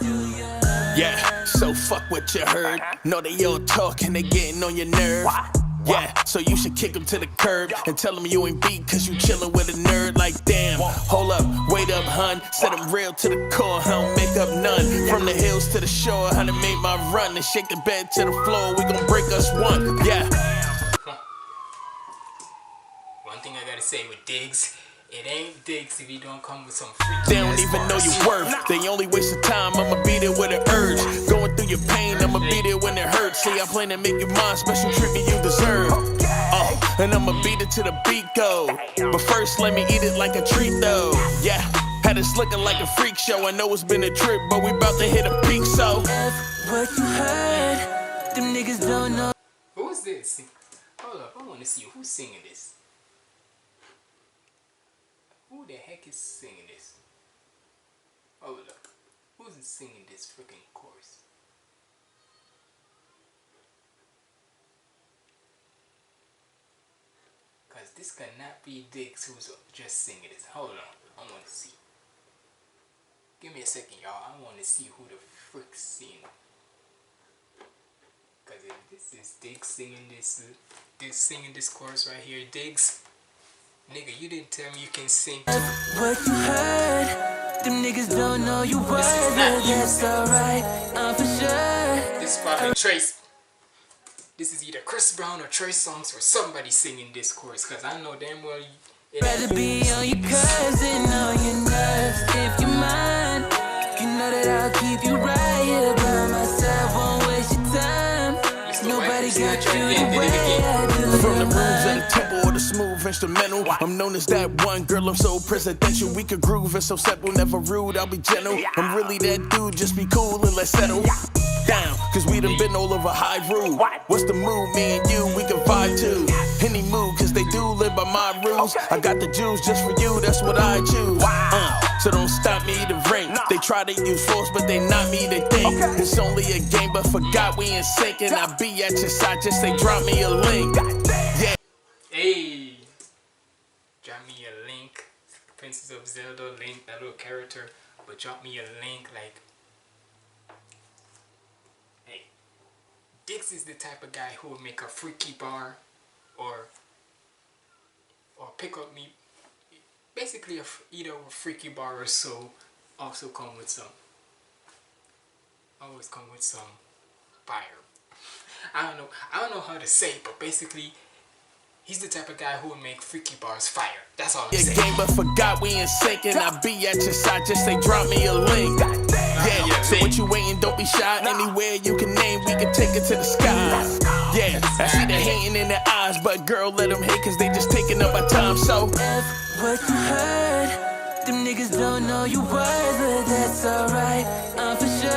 Yeah, so fuck what you heard. Know they all talking, they getting on your nerve. Yeah, so you should kick them to the curb and tell them you ain't beat cause you chillin' with a nerd. Like damn, hold up, wait up hun, set them real to the core, I don't make up none. From the hills to the shore, how to make my run and shake the bed to the floor, we gon' break us one, yeah. One thing I gotta say with Diggs, it ain't Diggs if you don't come with some freaky. They don't even know your worth. They only waste of time. I'ma beat it with an urge. Going through your pain, I'ma beat it when it hurts. See, I plan to make you mine, special treatment you deserve. Oh, and I'ma beat it to the beat go. But first, let me eat it like a treat though. Yeah, had us looking like a freak show. I know it's been a trip, but we about to hit a peak. So what you heard. Them niggas don't know. Who is this? Hold up, I wanna see who's singing this. Who the heck is singing this? Hold up. Who's singing this freaking chorus? Cause this cannot be Diggs who's just singing this. Hold on. I wanna see. Give me a second, y'all. I wanna see who the frick's singing. Cause This Diggs singing this chorus right here. Diggs, nigga, you didn't tell me you can sing. What you heard, them niggas don't know you worth it. That's alright, I'm for sure. This is probably Trace. This is either Chris Brown or Trey Songz or somebody singing this chorus, cause I know damn well Rather be on your cousin, on your nerves. If you're mine, you know that I'll keep you right here by myself. Won't waste your time. Nobody got you the way I do. From the grooves of the tempo or the smooth instrumental, I'm known as that one girl, I'm so presidential. We could groove, it's so simple, never rude, I'll be gentle. I'm really that dude, just be cool and let's settle down, cause we done been all over high rule. What's the mood, me and you, we can vibe to any mood, cause they do live by my rules. I got the juice just for you, that's what I choose. So don't stop me to ring. They try to use force, but they not me to think. It's only a game, but forgot we in sync. And I be at your side, just say drop me a link. Yeah. Hey, drop me a link. Princess of Zelda link, that little character. But drop me a link, like, hey, Diggs is the type of guy who will make a freaky bar or pick up me. Basically, either a freaky bar or so also come with some. Always come with some fire. I don't know how to say it, but basically, he's the type of guy who will make freaky bars fire. That's all I'm saying. Game, but forgot we in sync, and I be at your side. Just say drop me a link. Yeah. So what you waiting? Don't be shy. Anywhere you can name, we can take it to the sky. Yeah. I see the hating in their eyes, but girl, let them hate, cause they just taking up our time. So what you heard, them niggas don't know you worth it. That's alright, I'm for sure.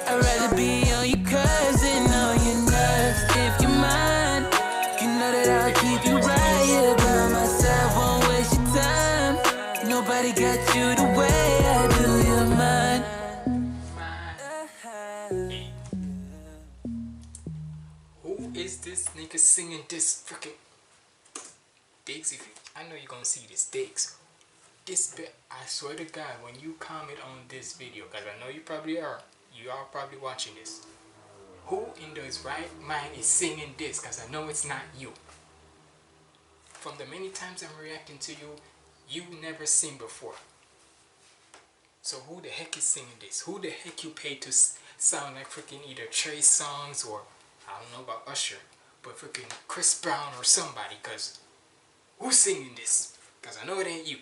I'd rather be on your cousin, on your nerves. If you're mine, you know that I'll keep you right here by myself. Won't waste your time. Nobody got you the way I do. You're mine. Who is this nigga singing this freaking Diggs? I know you're gonna see this Diggs. I swear to God, when you comment on this video, because I know you probably are. You are probably watching this. Who in his right mind is singing this? Because I know it's not you. From the many times I'm reacting to you, you've never seen before. So who the heck is singing this? Who the heck you paid to sound like freaking either Trey Songz or I don't know about Usher, but freaking Chris Brown or somebody? Because who's singing this? Because I know it ain't you.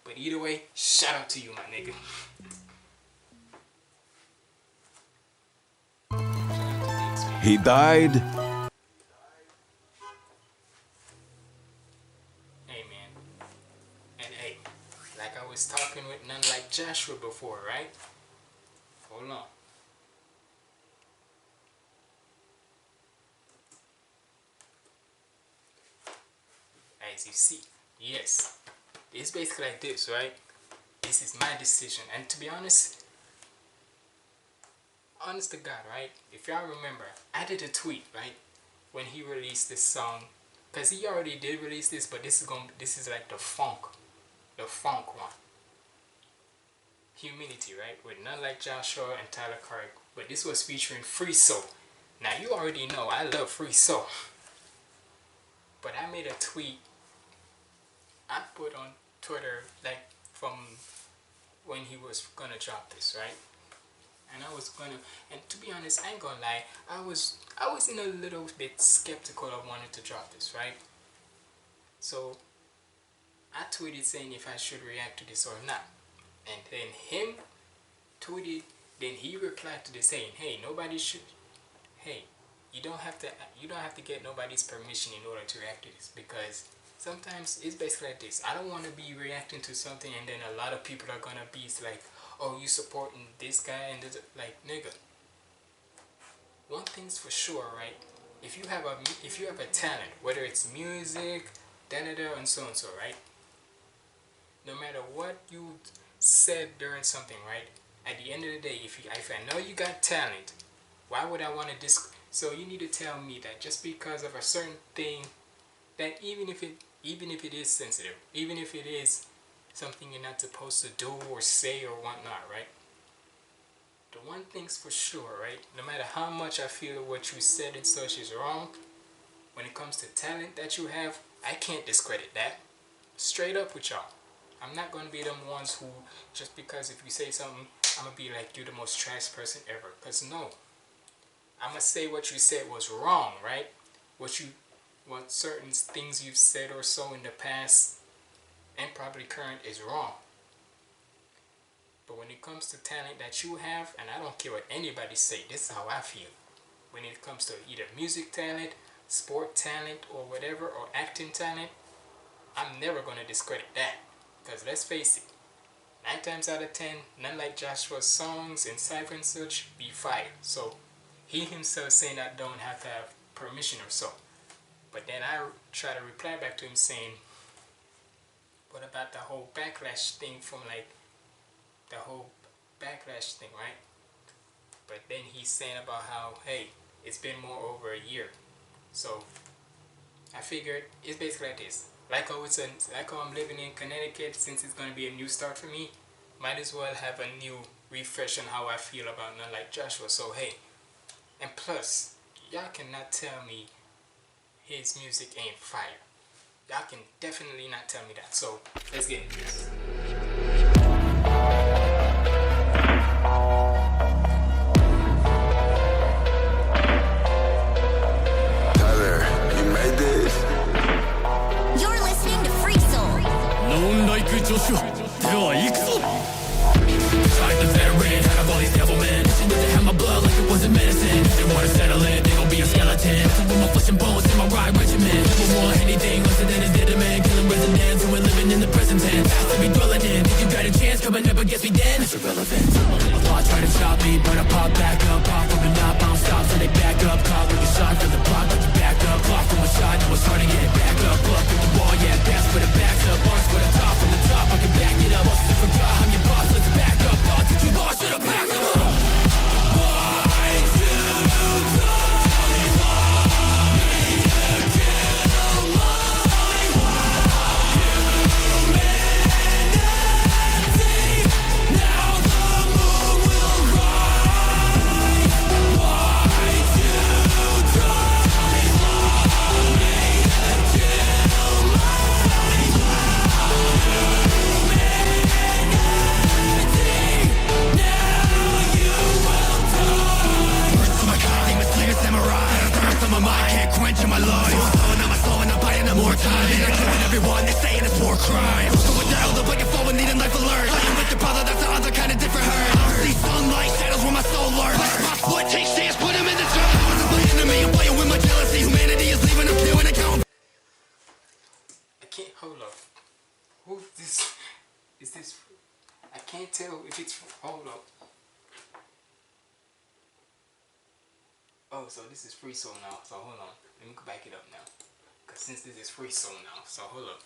But either way, shout out to you, my nigga. He died. Hey, man. And hey, like I was talking with none like Joshua before, right? Hold on. As you see, yes. It's basically like this, right? This is my decision. And to be honest to God, right? If y'all remember, I did a tweet, right? When he released this song. Because he already did release this, but this is like the funk one. Humility, right? With none like Joshua and Tyler Craig. But this was featuring Free Soul. Now you already know I love Free Soul. But I made a tweet I put on Twitter, like from when he was gonna drop this, right? And and to be honest, I ain't gonna lie, I was in a little bit skeptical of wanting to drop this, right? So I tweeted saying if I should react to this or not. And then him tweeted, then he replied to this saying, hey, you don't have to get nobody's permission in order to react to this, because sometimes it's basically like this. I don't want to be reacting to something and then a lot of people are gonna be like, oh, you supporting this guy and this, like, nigga. One thing's for sure, right? If you have a talent, whether it's music, and so, right? No matter what you said during something, right? At the end of the day, if I know you got talent, why would I want to So you need to tell me that just because of a certain thing, that even if it is sensitive, even if it is something you're not supposed to do or say or whatnot, right? the one thing's for sure, right? No matter how much I feel what you said and such is wrong, when it comes to talent that you have, I can't discredit that. Straight up with y'all. I'm not going to be them ones who, just because if you say something, I'm going to be like, you're the most trash person ever. Because no. I'm going to say what you said was wrong, right? What certain things you've said or so in the past and probably current is wrong. But when it comes to talent that you have, and I don't care what anybody say, this is how I feel. When it comes to either music talent, sport talent, or whatever, or acting talent, I'm never going to discredit that. Because let's face it, 9 times out of 10, None Like Joshua's songs and cypher and such be fire. So he himself saying I don't have to have permission or so. But then I try to reply back to him saying, what about the whole backlash thing from like, the whole backlash thing, right? But then he's saying about how, hey, it's been more over a year. So I figured it's basically like this. Like how I'm living in Connecticut, since it's going to be a new start for me, might as well have a new refresh on how I feel about None Like Joshua. So hey, and plus, y'all cannot tell me his music ain't fire. Y'all can definitely not tell me that. So let's get into this. Tyler, you made this? You're listening to Free Soul. None like Joshua. では行くぞ Tried the veteran, had up all these devil men. She knew they had my blood like it wasn't medicine. They wanna settle it, they gon' be a skeleton. So with my flesh and bones in my ride regiment. Never want anything less than his dead man. Killing residents who are living in the present tense. Past to be dwelling in. Think you got a chance coming up against me then? It's irrelevant. A lot try to stop me, but I pop back up. Pop from the knob, bounce stop, so they back up. Caught with a shot from the block, but you back up. Clock from a shot, now it's hard to get back up. Look at the wall, yeah, that's where the back's up. Bars for the top, from the top, I can back it up. Most of forgot, I'm your boss, let's back up. Thought that you lost, should've backed up. My life, now my soul and I'm buying them more time. And I'm killing everyone, they're saying it's war crime. So what the hell, they're looking forward, needing life alert. Playing with your brother, that's the other kind of different hurt. See sunlight, shadows where my soul lurks. My foot takes stance, put him in the dirt. I wasn't playing to me, I'm playing with my jealousy. Humanity is leaving a few and account. I can't, hold up. Who's this? Is this, I can't tell if it's, hold up. Oh, so this is Free Soul now, so hold on. Let me back it up now. Because since this is Free Soul now, so hold up.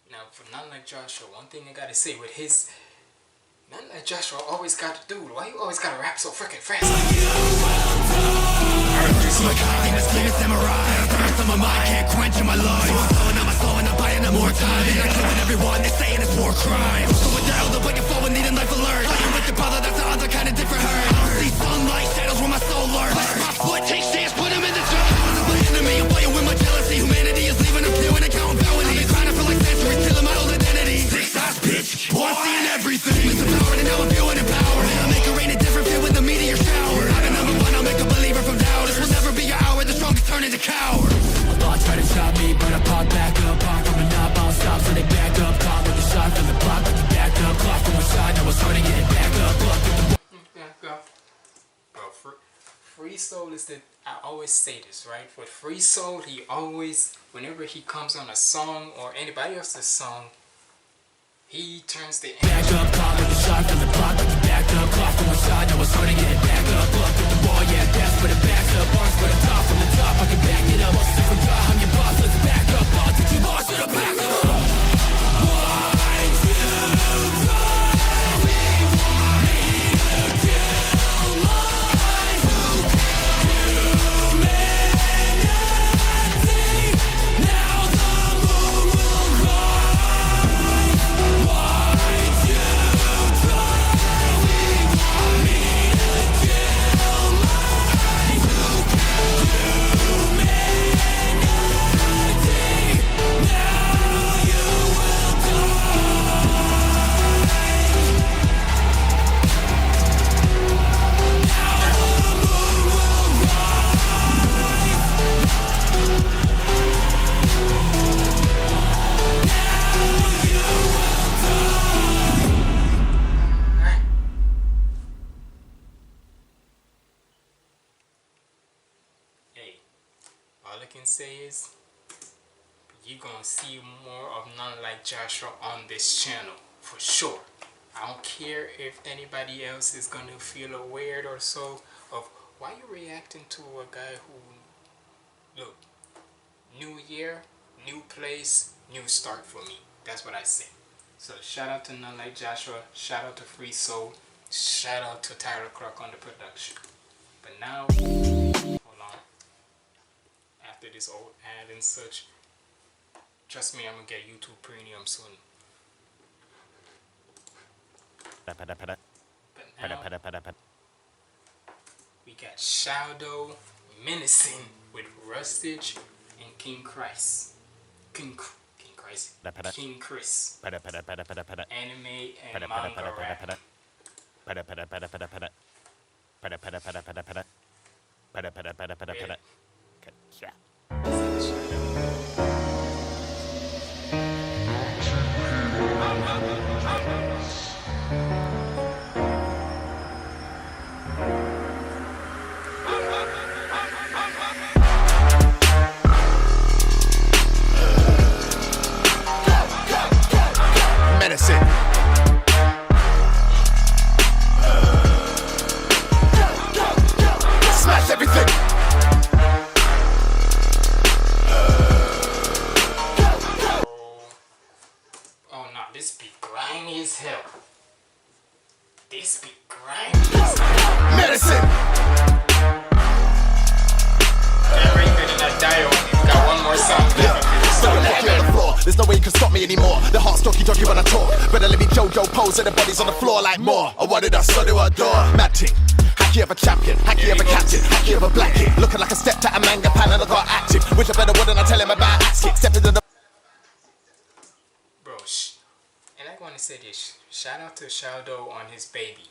Now, for None Like Joshua, one thing I gotta say with his... None Like Joshua always got to do. Why you always gotta rap so freaking fast? Can't quench my life. Now my soul and I'm buying them more time. And I'm killing everyone, they're saying it's war crime. So what the hell, they're waiting for needing life alert. Playing with your brother, that's the other kind of different hurt. See sunlight, shadows where my soul lurks. My foot takes stance, put him in the dirt. I wasn't playing to me, I'm playing with my jealousy. Humanity is leaving a few and accounting felonies. I've been grinding for like centuries, killing my old identity. Six-eyes bitch, boy, I'm seeing everything. Misempowered and now I'm feeling empowered. And I'll make it rain a different feel with the meteor shower. I've been number one, I'll make a believer from doubters. Will never be your hour, the strongest turn into coward. A lot try to stop me, but I pop back up. Pop from a knob, bounce stop, so they back up. Caught with a shot from the block, but you back up. Clock from a shot, now it's hard to get back up. Look at the Bro, Free Soul is the, I always say this, right? With Free Soul, he always, whenever he comes on a song or anybody else's song, he turns the back up, caught with a shot from the block, but you back up. Clock from a shot, now it's hard to get back up. Look at the wall, yeah, that's where the back's up. Bars for the top, from the top, I can back it up. Most of forgot, I'm your boss, let's back up. Thought that you lost, should've backed up. Me can say is you're gonna see more of None Like Joshua on this channel for sure. I don't care if anybody else is gonna feel weird or so of why you reacting to a guy who, look, new year, new place, new start for me. That's what I say. So shout out to None Like Joshua, shout out to Free Soul, shout out to Tyler Clark on the production. But now, hold on. After this old ad and such, trust me, I'm gonna get YouTube Premium soon. But now, we got Shadow menacing with Rustage and King Chris. King Chris. Anime and manga rap. Medicine. Smash everything. Oh no, this be grimy as hell. This be grimy as hell. Medicine. Got one more song left. On the floor. There's no way you can stop me anymore. The heart's jockey when I talk. Better let me JoJo pose and the bodies on the floor like more. I wanted us, so do I adore. Mad ting. Hacky of a champion, hacky of a captain, hacky of a black kid. Looking like I stepped out a manga pan and I got active. Wish I better wouldn't I tell him about axe kick. Step into the Bro, and I want to say this. Shout out to Shadow on his baby.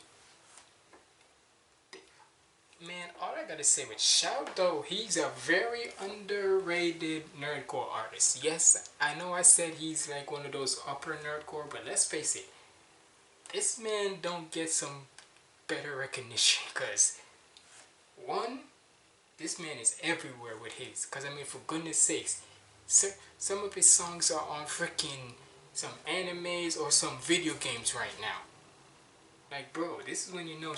Man, all I gotta say with Shadow, he's a very underrated nerdcore artist. Yes, I know I said he's like one of those upper nerdcore, but let's face it, this man don't get some better recognition, because one, this man is everywhere with his, because I mean, for goodness sakes, some of his songs are on freaking some animes or some video games right now. Like, bro, this is when you know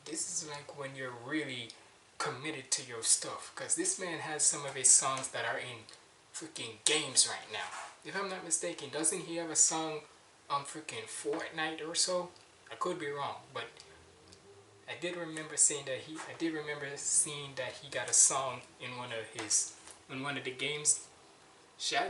this is like when you're really committed to your stuff, because this man has some of his songs that are in freaking games right now. If I'm not mistaken, doesn't he have a song on freaking Fortnite or so? I could be wrong, but I did remember seeing that he got a song in one of the games.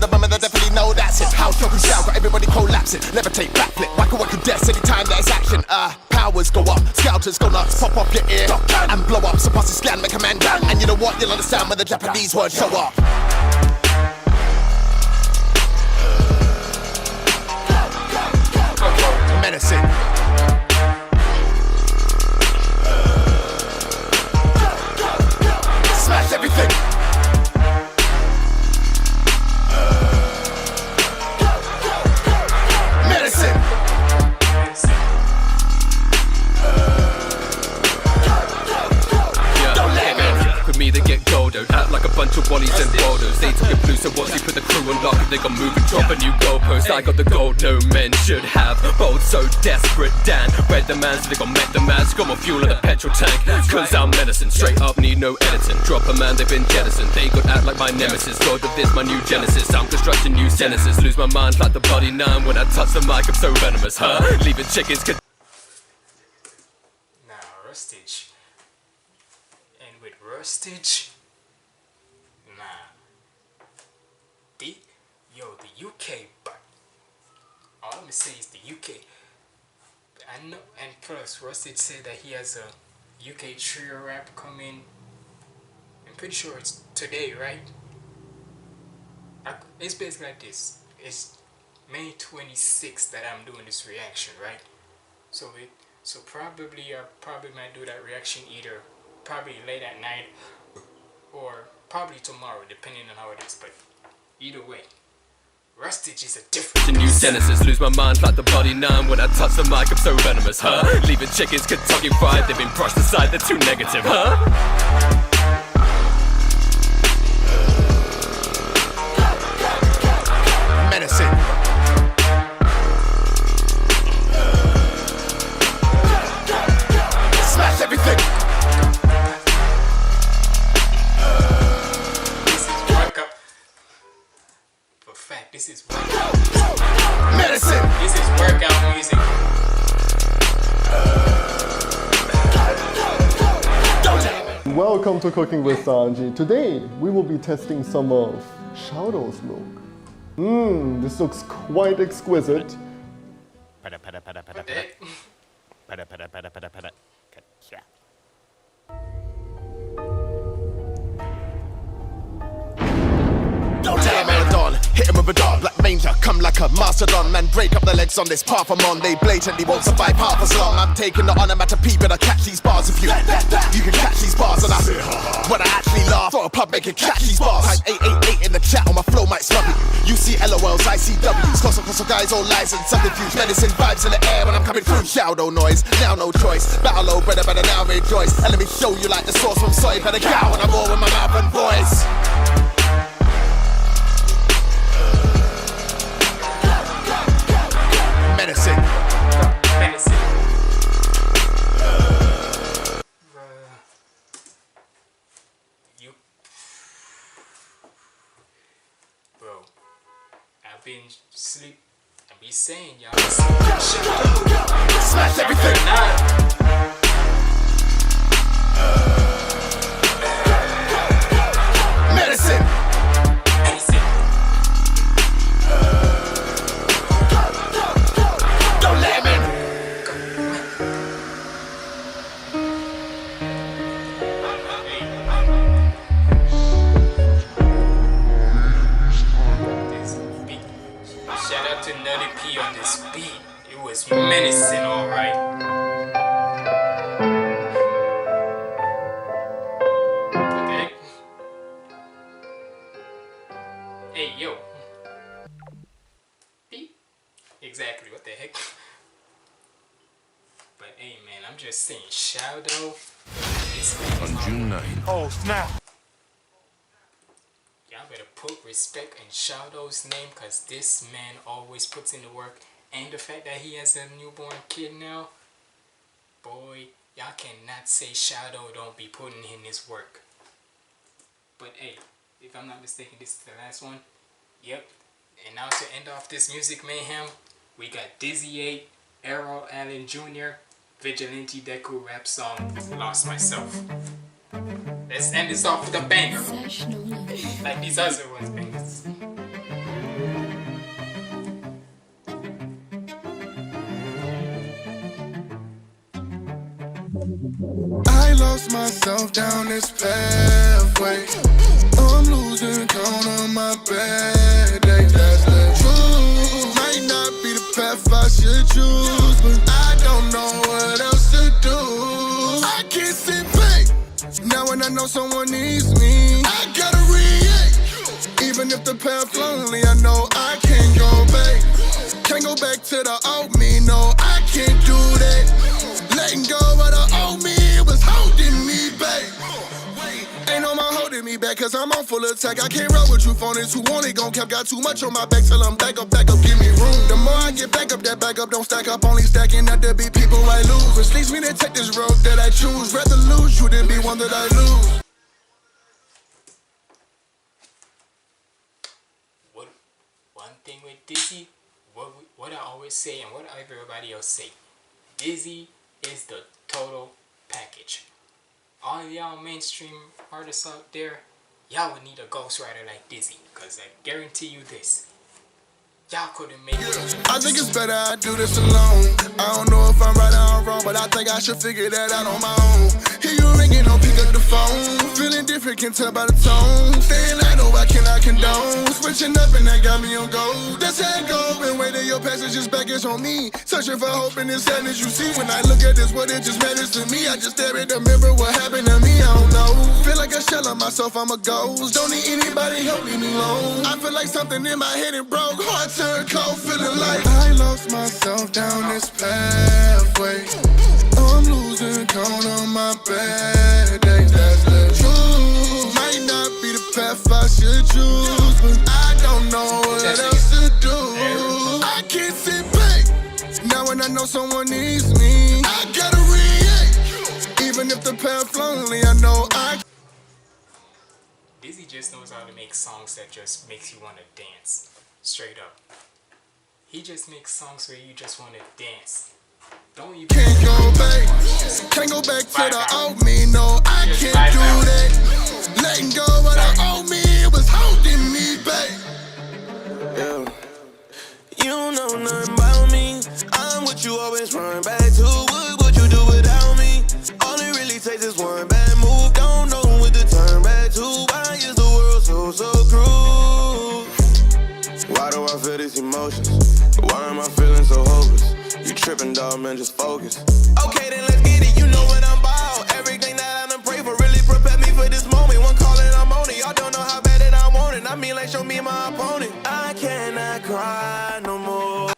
the moment I definitely know that's it. House talking shout, got everybody collapsing. Levitate, backflip, whack a death anytime there's action. Powers go up, scouters go nuts, pop off your ear and blow up. So pass the scan, make a man down. And you know what? You'll understand when the Japanese words show up. Medicine. Smash everything. Medicine. Don't let me with me, they get goldoed. Act like a bunch of wallies and waldos. They took it blue, so what's he put the crew on lock? They got moving, drop a new goalpost. I got the gold no men should have. Bold so desperate, Dan. Read the man, so they gon' make the man. Got more fuel in the petrol tank. Cause I'm medicine, straight up, need no editing. Drop a man, they've been jettisoned. They could act like my nemesis. God of this, my new genesis. I'm constructing new sentences. Lose my mind like the body nine. When I touch the mic, I'm so venomous, huh? Leaving chickens could. Now, Rustage. And with Rustage, the UK, but all I'm gonna say is the UK. I know, and plus Rustage said that he has a UK trio rap coming. I'm pretty sure it's today, right? It's basically like this. It's May 26th that I'm doing this reaction, right? So probably I might do that reaction either probably late at night or probably tomorrow, depending on how it is. But either way, Rustage is a different new sentences. Lose my mind like the body nine. When I touch the mic, I'm so venomous, huh? Leaving chickens Kentucky fried. They've been brushed aside, they're too negative, huh? Welcome to Cooking with Sanji. Today we will be testing some of Shadow's milk. This looks quite exquisite. Don't tell man Don, hit him with a dart. Black Ranger, come like a mastodon. Man, break up the legs on this path I'm on. They blatantly won't survive half as long. I'm taking the onomatopoeia, but I catch these bars of you. You can catch these bars and when I actually laugh, throw a pub, make it catch these bars. Type 888 in the chat or my flow might snub it. You see LOLs, I see W's. Costal guys, all lies and subterfuge. Medicine vibes in the air when I'm coming through. Shadow noise, now no choice. Battle low, better now rejoice. And let me show you like the sauce from soy. Better cow when I roll with my mouth and voice. Medicine. You, bro. I've been sleep. I be saying y'all. Smash everything. Medicine. On this beat, it was menacing, alright. Okay. Hey, yo. Beat? Exactly, what the heck? But hey, man, I'm just saying, Shadow. On June 9th. Oh, snap. Y'all better put respect in Shadow's name, cause this man always puts in the work, and the fact that he has a newborn kid now, boy, y'all cannot say Shadow don't be putting in his work. But hey, if I'm not mistaken, this is the last one. Yep. And now to end off this music mayhem, we got Dizzy 8, Errol Allen Jr., Vigilante Deku rap song, Lost Myself. Let's end this off with a banger. Like these other ones bangers. I lost myself down this pathway. I'm losing count on my bad days. That's the truth. Might not be the path I should choose, but I don't know what else to do. I can't sit back. Now when I know someone needs me, I gotta react. Even if the path lonely, I know I can't go back. Can't go back to the old me, no, I can't do that. Letting go of the old me, it was holding me back. Ain't no more holding me back, cause I'm on full attack. I can't roll with you phonies who only gon' cap. Got too much on my back till I'm back up, give me room. The more I get back up, that back up don't stack up. Only stacking up to be people I lose. Which leads me to take this road that I choose. Rather lose you than be one that I lose. One thing with Dizzy, what I always say and what everybody else say, Dizzy is the total package. All y'all mainstream artists out there, y'all would need a ghostwriter like Dizzy, cause I guarantee you this, y'all couldn't make it. I think it's better I do this alone. I don't know if I'm right or I'm wrong, but I think I should figure that out on my own. Hear you ringing, don't pick up the phone. Feeling different, can tell by the tone. Staying idle, I cannot condone. Switching up and that got me on gold. That's how it go. And waiting your passage is back, it's on me. Searching for hope in this sadness you see. When I look at this, what it just matters to me. I just stare at the mirror, what happened to me, I don't know. Feel like a shell of myself, I'm a ghost. Don't need anybody help me alone. I feel like something in my head, it broke. Heart turned cold, feeling like I lost myself down this pathway. I'm losing count on my bad days. That's the truth. Might not be the path I should choose, but I don't know what else to do. I can't sit back. Now when I know someone needs me, I gotta react. Even if the path lonely, I know I. Dizzy just knows how to make songs that just makes you want to dance. Straight up. He just makes songs where you just want to dance. Don't even can't go back to the old me, no, I can't do tripping, dog, man, just focus. Okay, then let's get it, you know what I'm about. Everything that I done pray for really prepare me for this moment. One call and I'm on it, y'all don't know how bad that I want it. I mean, like, show me my opponent. I cannot cry no more.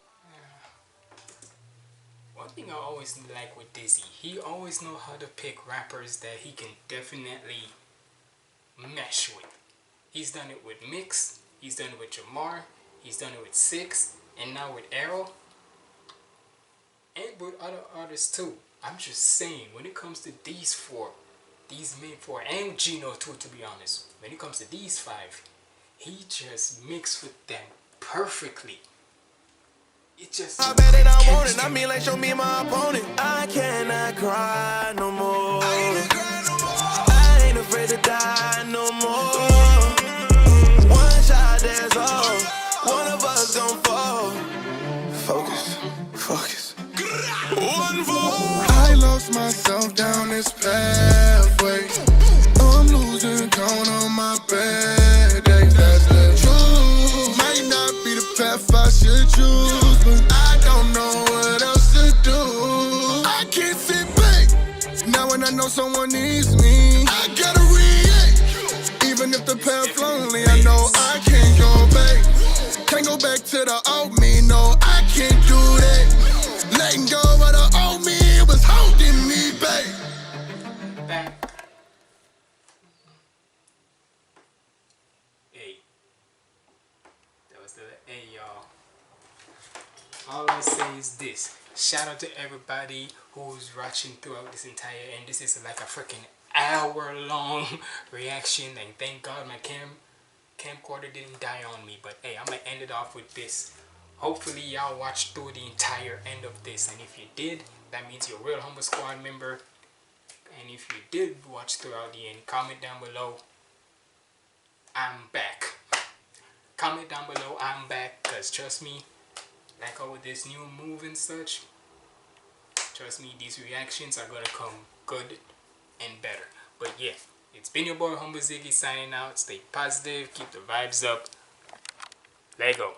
One thing I always like with Dizzy, he always know how to pick rappers that he can definitely mesh with. He's done it with Mix, he's done it with Jamar, he's done it with Six, and now with Arrow, and with other artists too. I'm just saying, when it comes to these four, these main four, and Gino too, to be honest, when it comes to these five, he just mixed with them perfectly. It just I bet that I want it. I mean, like, show me my opponent. I cannot cry no more. I ain't afraid to die no more. One shot, that's all. One of us gon' fall. Focus, focus. One vote. I lost myself down this pathway. I'm losing count on my bad days. That's the truth. Might not be the path I should choose, but I don't know what else to do. I can't sit back. Now when I know someone needs me, I gotta react. Even if the path lonely, I know I can't go back. Can't go back to the old me, no, I can't do that. Letting go of the old me, it was holding me back. Hey, that was the hey y'all. All I say is this: shout out to everybody who's watching throughout this entire, and this is like a freaking hour-long reaction. And thank God my camcorder didn't die on me. But hey, I'm gonna end it off with this. Hopefully y'all watched through the entire end of this, and if you did, that means you're a real Humble Squad member. And if you did watch throughout the end, comment down below, I'm back. Comment down below, I'm back, because trust me, like all with this new move and such, trust me, these reactions are gonna come good and better. But yeah, it's been your boy Humbleziggy signing out. Stay positive, keep the vibes up. Let go.